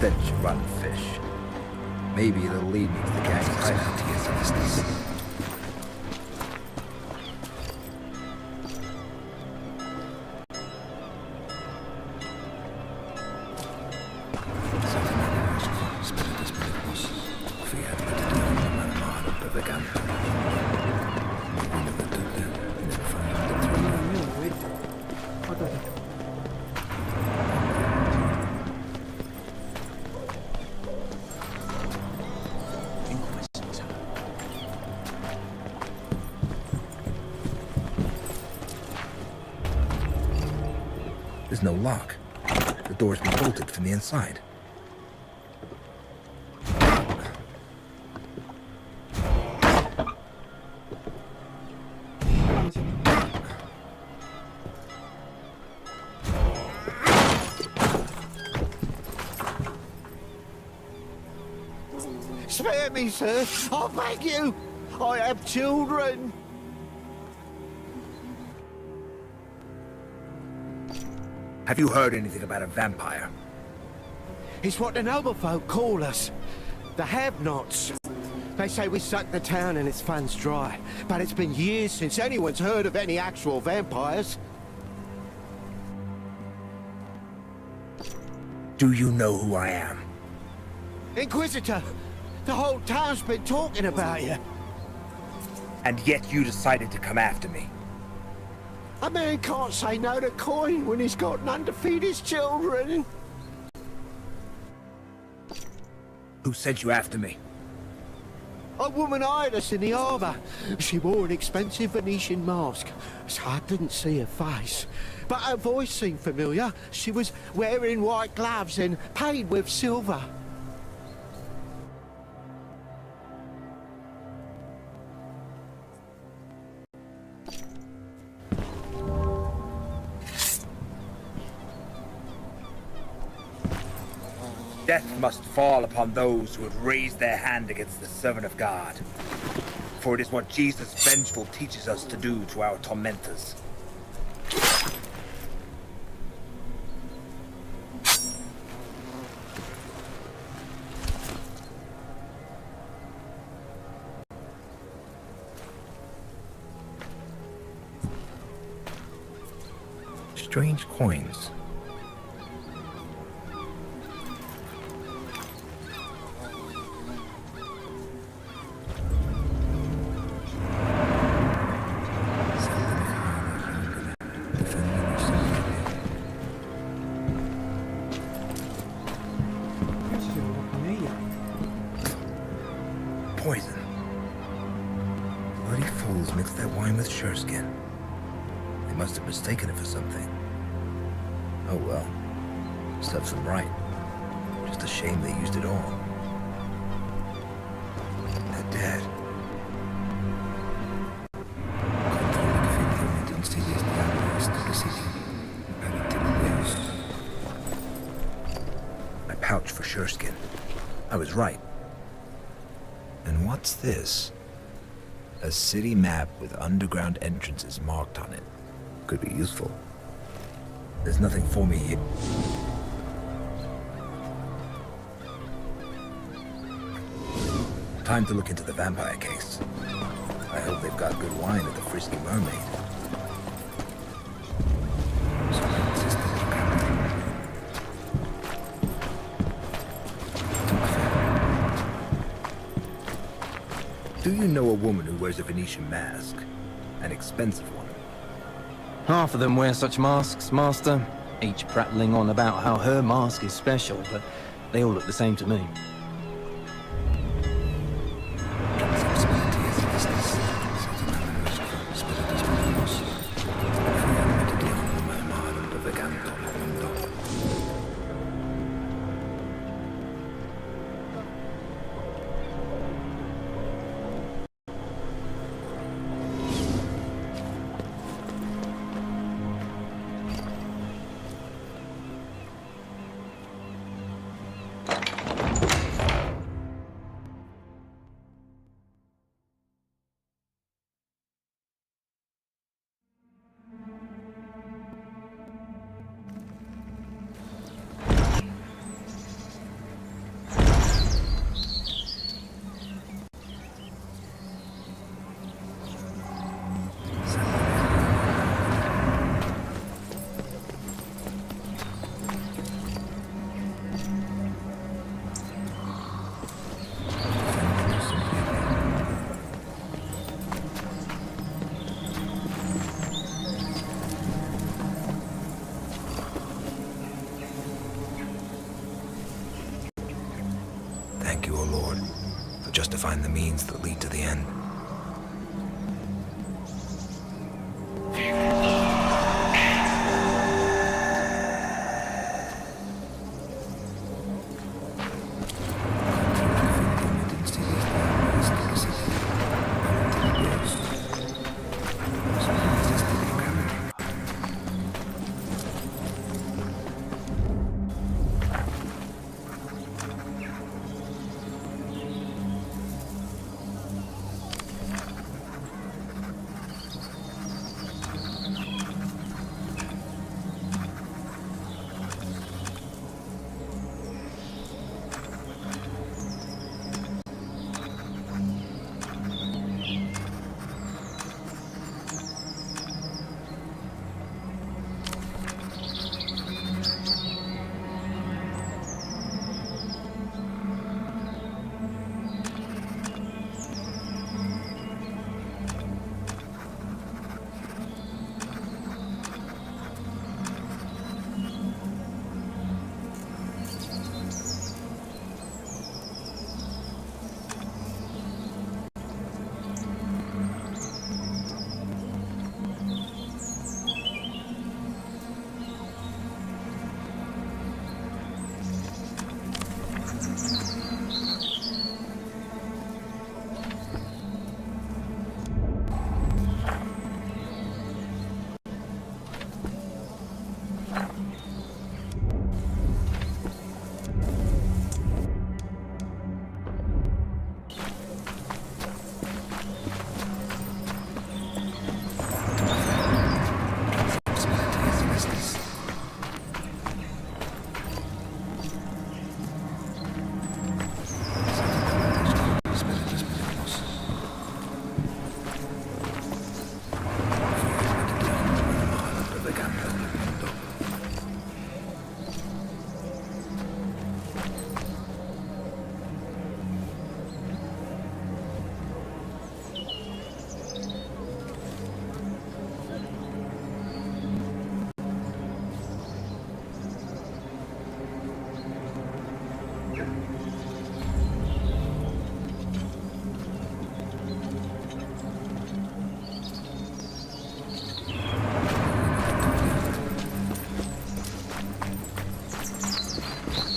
stench of rotten fish. Maybe it'll lead me to the gang's hideout to get some distance. There's no lock. The door's been bolted from the inside. Spare me, sir. I beg you. I have children. Have you heard anything about a vampire? It's what the noble folk call us. The have-nots. They say we suck the town and its funds dry. But it's been years since anyone's heard of any actual vampires. Do you know who I am? Inquisitor! The whole town's been talking about you. And yet you decided to come after me. A man can't say no to coin when he's got none to feed his children. Who sent you after me? A woman eyed us in the harbour. She wore an expensive Venetian mask, so I didn't see her face. But her voice seemed familiar. She was wearing white gloves and paid with silver. Death must fall upon those who would raise their hand against the servant of God. For it is what Jesus vengeful teaches us to do to our tormentors. Strange coins. Poison. Bloody fools mixed that wine with sureskin. They must have mistaken it for something. Oh well. Serves them right. Just a shame they used it all. They're dead. My pouch for sureskin. I was right. And what's this? A city map with underground entrances marked on it. Could be useful. There's nothing for me here. Time to look into the vampire case. I hope they've got good wine at the Frisky Mermaid. Do you know a woman who wears a Venetian mask? An expensive one. Half of them wear such masks, Master. Each prattling on about how her mask is special, but they all look the same to me. thank you, O Lord, for justifying the means that lead to the end.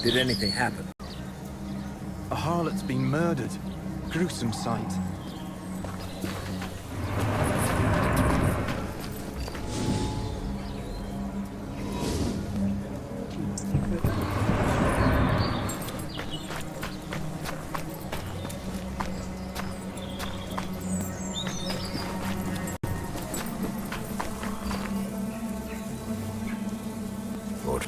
Did anything happen? A harlot's been murdered. Gruesome sight. Lord.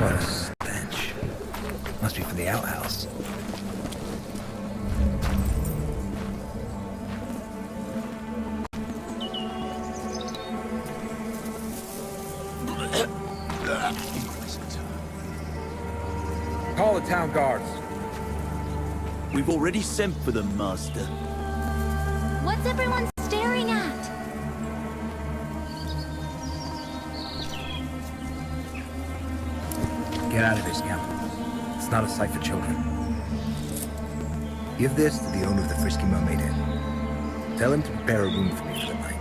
What a stench. Must be from the outhouse. Call the town guards. We've already sent for them, Master. What's everyone staring at? Get out of here, Scamp. It's not a sight for children. Give this to the owner of the Frisky Mermaid Inn. Tell him to prepare a room for me for the night.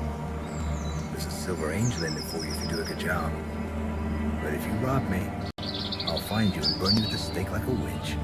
There's a silver angel in it for you if you do a good job. But if you rob me, I'll find you and burn you at the stake like a witch.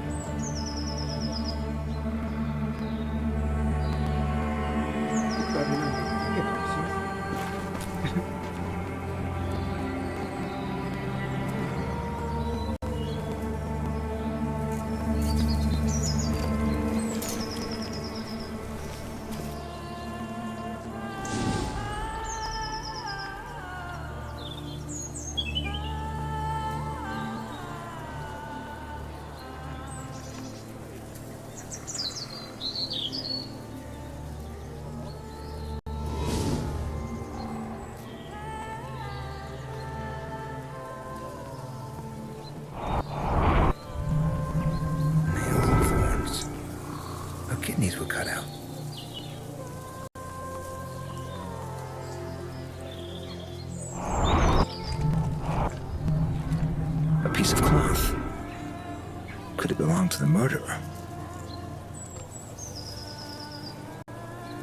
piece of cloth. Could it belong to the murderer?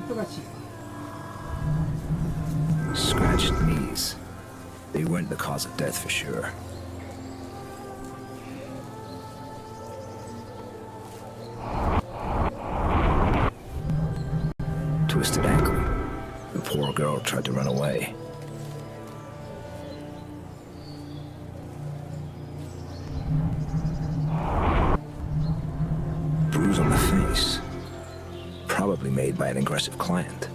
忙しい。 Scratched knees. They weren't the cause of death for sure. Twisted ankle. The poor girl tried to run away. Bruise on the face. Probably made by an aggressive client.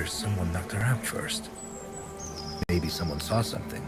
Someone knocked her out first. Maybe someone saw something.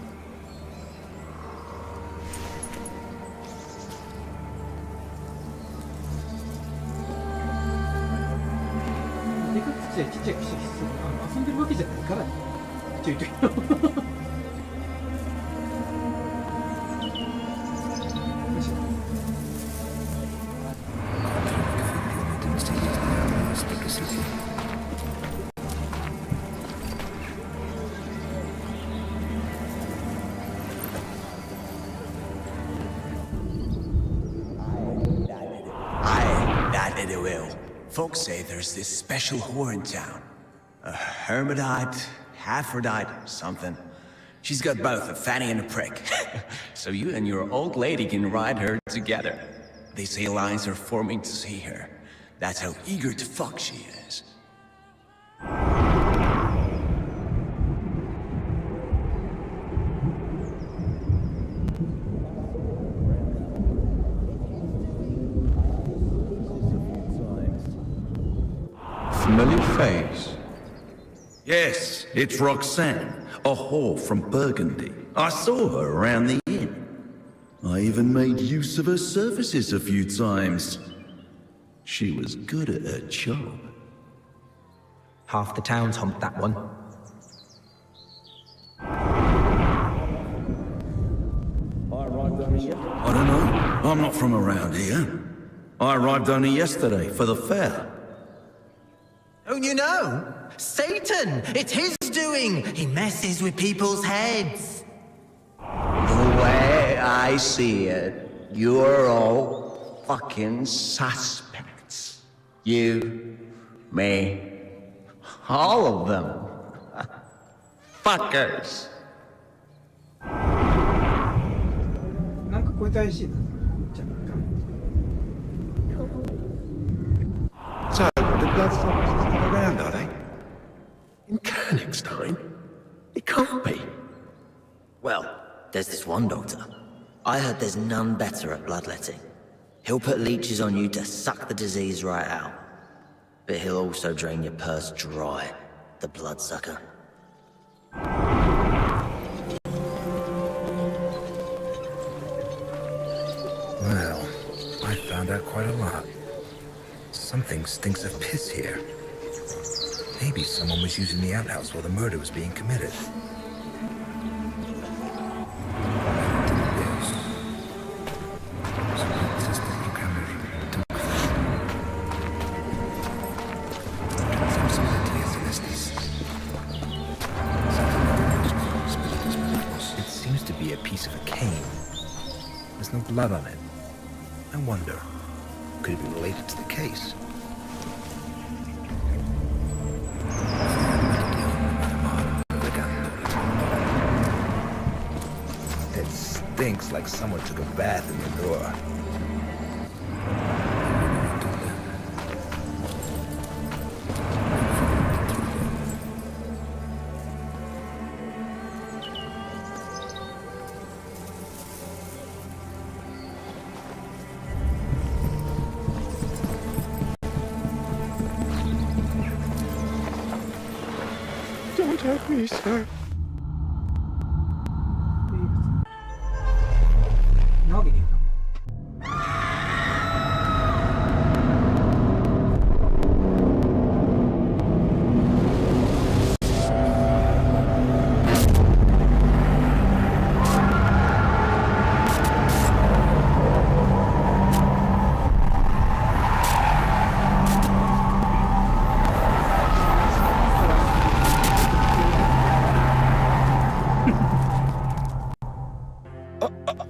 Folks say there's this special whore in town. A hermitite, Aphrodite, something. She's got both a fanny and a prick. So you and your old lady can ride her together. They say lines are forming to see her. That's how eager to fuck she is. Familiar face. Yes, it's Roxanne, a whore from Burgundy. I saw her around the inn. I even made use of her services a few times. She was good at her job. Half the town's humped that one. I don't know. I'm not from around here. I arrived only yesterday for the fair. Don't you know? Satan! It's his doing! He messes with people's heads. The way I see it, you're all fucking suspects. You, me, all of them. Fuckers. なんか声大しいな。So, the Bloodstones are still around, are they? In Königstein? It can't be. Well, there's this one doctor. I heard there's none better at bloodletting. He'll put leeches on you to suck the disease right out. But he'll also drain your purse dry, the bloodsucker. Well, I found out quite a lot. Something stinks of piss here. Maybe someone was using the outhouse while the murder was being committed. It seems to be a piece of a cane. There's no blood on it. I wonder, could it be related to the case? It stinks like someone took a bath in the door. Don't hurt me, sir. なわけねえよな。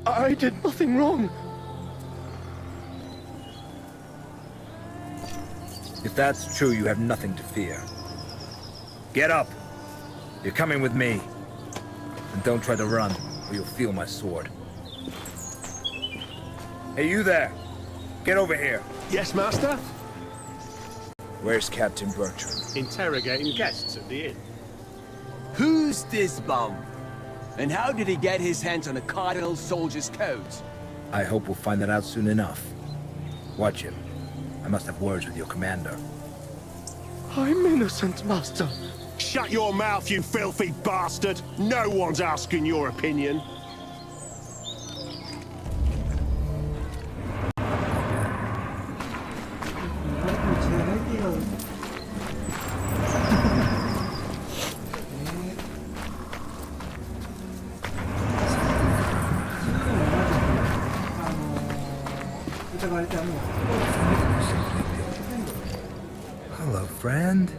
I did nothing wrong. If that's true, you have nothing to fear. Get up. You're coming with me. And don't try to run, or you'll feel my sword. Hey, you there. Get over here. Yes, master? Where's Captain Bertram? Interrogating guests at the inn. Who's this bum? And how did he get his hands on a cardinal soldier's coat? I hope we'll find that out soon enough. Watch him. I must have words with your commander. I'm innocent, master. Shut your mouth, you filthy bastard! No one's asking your opinion. Hello, friend.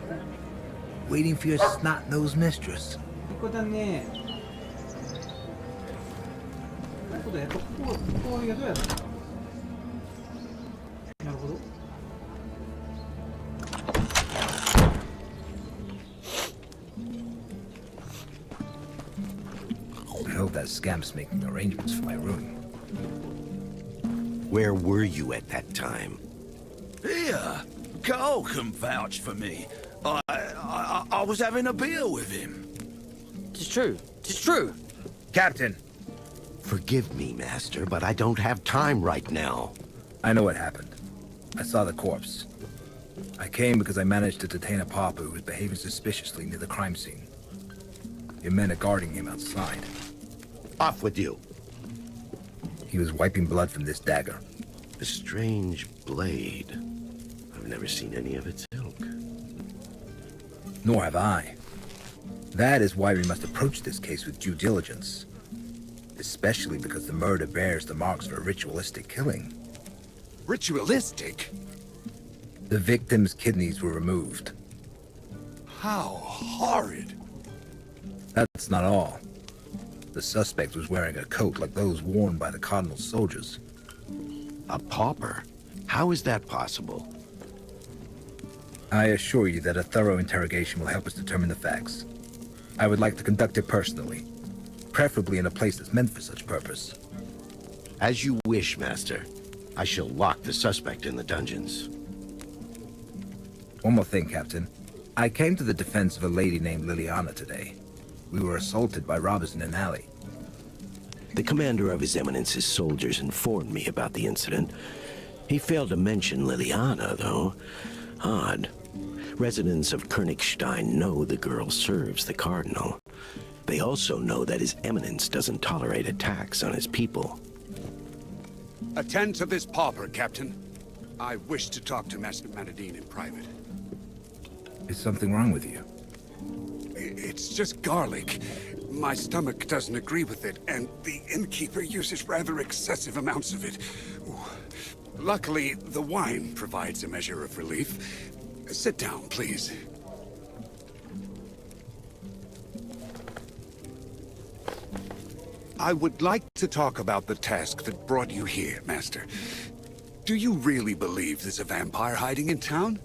Waiting for your snot-nosed mistress. ここだね。なるほど、やっぱこういう宿やな。なるほど。I hope that scamp's making arrangements for my room. Where were you at that time? Here, Carl can vouch for me. I was having a beer with him. It's true. It's true. Captain! Forgive me, Master, but I don't have time right now. I know what happened. I saw the corpse. I came because I managed to detain a pauper who was behaving suspiciously near the crime scene. Your men are guarding him outside. Off with you. He was wiping blood from this dagger. A strange blade. I've never seen any of its ilk. Nor have I. That is why we must approach this case with due diligence. Especially because the murder bears the marks of a ritualistic killing. Ritualistic? The victim's kidneys were removed. How horrid. That's not all. The suspect was wearing a coat like those worn by the Cardinal's soldiers. A pauper? How is that possible? I assure you that a thorough interrogation will help us determine the facts. I would like to conduct it personally, preferably in a place that's meant for such purpose. As you wish, Master. I shall lock the suspect in the dungeons. One more thing, Captain. I came to the defense of a lady named Liliana today. We were assaulted by robbers in an alley. The commander of His Eminence's soldiers informed me about the incident. He failed to mention Liliana, though. Odd. Residents of Königstein know the girl serves the Cardinal. They also know that His Eminence doesn't tolerate attacks on his people. Attend to this pauper, Captain. I wish to talk to Master Manadine in private. Is something wrong with you? It's just garlic. My stomach doesn't agree with it, and the innkeeper uses rather excessive amounts of it. Ooh. Luckily, the wine provides a measure of relief. Sit down, please. I would like to talk about the task that brought you here, Master. Do you really believe there's a vampire hiding in town?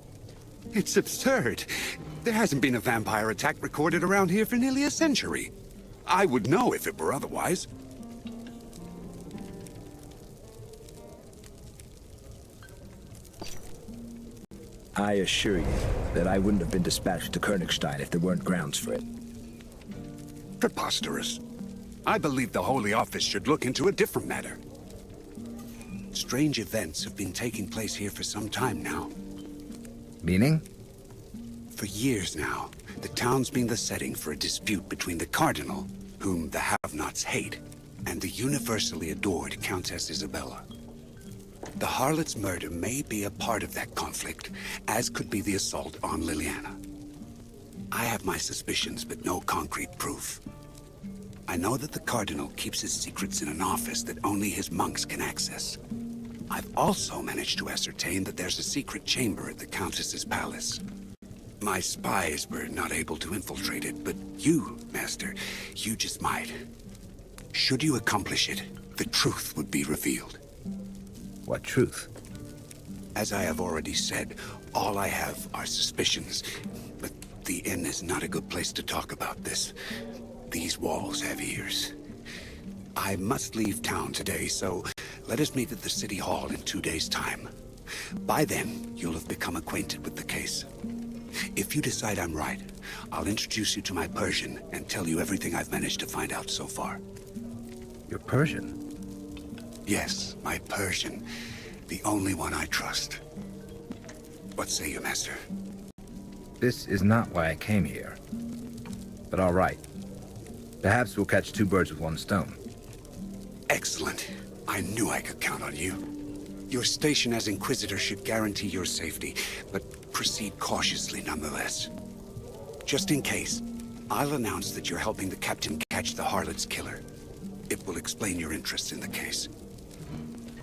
It's absurd. There hasn't been a vampire attack recorded around here for nearly a century. I would know if it were otherwise. I assure you that I wouldn't have been dispatched to Königstein if there weren't grounds for it. Preposterous. I believe the Holy Office should look into a different matter. Strange events have been taking place here for some time now. Meaning? For years now. The town's been the setting for a dispute between the Cardinal, whom the have-nots hate, and the universally adored Countess Isabella. The harlot's murder may be a part of that conflict, as could be the assault on Liliana. I have my suspicions, but no concrete proof. I know that the Cardinal keeps his secrets in an office that only his monks can access. I've also managed to ascertain that there's a secret chamber at the Countess's palace. My spies were not able to infiltrate it, but you, Master, you just might. Should you accomplish it, the truth would be revealed. What truth? As I have already said, all I have are suspicions, but the inn is not a good place to talk about this. These walls have ears. I must leave town today, so let us meet at the City Hall in 2 days' time. By then, you'll have become acquainted with the case. If you decide I'm right, I'll introduce you to my Persian and tell you everything I've managed to find out so far. Your Persian? Yes, my Persian. The only one I trust. What say you, Master? This is not why I came here. But all right. Perhaps we'll catch two birds with one stone. Excellent. I knew I could count on you. Your station as Inquisitor should guarantee your safety, but proceed cautiously nonetheless. Just in case, I'll announce that you're helping the Captain catch the Harlot's killer. It will explain your interest in the case.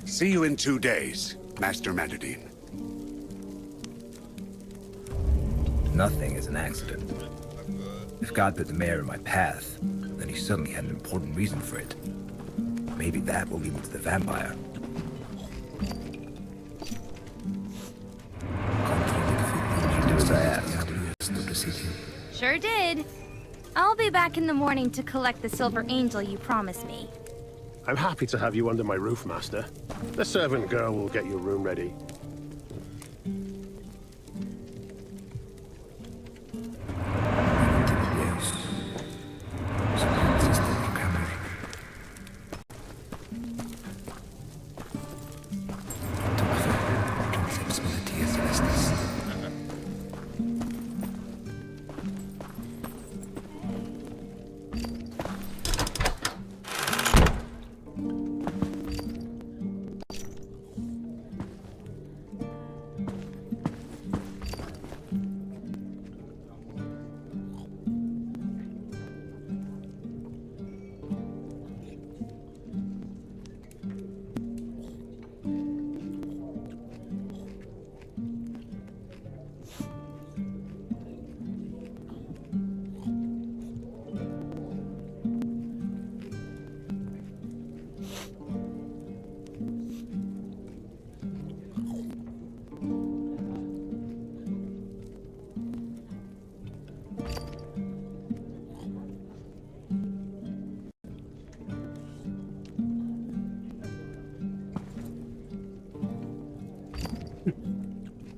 See you in 2 days, Master Manadine. Nothing is an accident. If God put the mayor in my path, then he certainly had an important reason for it. Maybe that will lead me to the vampire. Did you do as I asked? Sure did. I'll be back in the morning to collect the silver angel you promised me. I'm happy to have you under my roof, Master. The servant girl will get your room ready.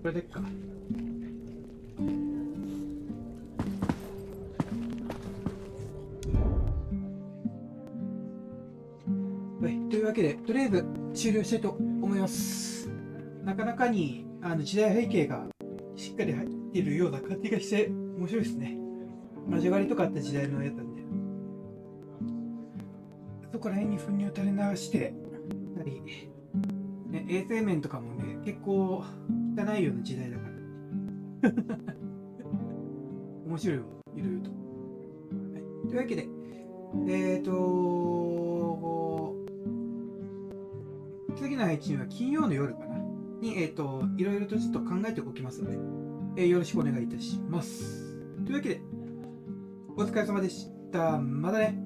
これでっか。はい、というわけで、とりあえず終了したいと思います。なかなかに時代背景がしっかり入っているような感じがして面白いですね。交わりとかあった時代のやつなんで。そこら辺に糞尿垂れ流して、やはり、ね、衛生面とかもね、結構汚いような時代だから。面白いよ、いろいろと。はい、というわけで、次の配信は金曜の夜かなに、いろいろとちょっと考えておきますので、よろしくお願いいたします。というわけで、お疲れ様でした。またね。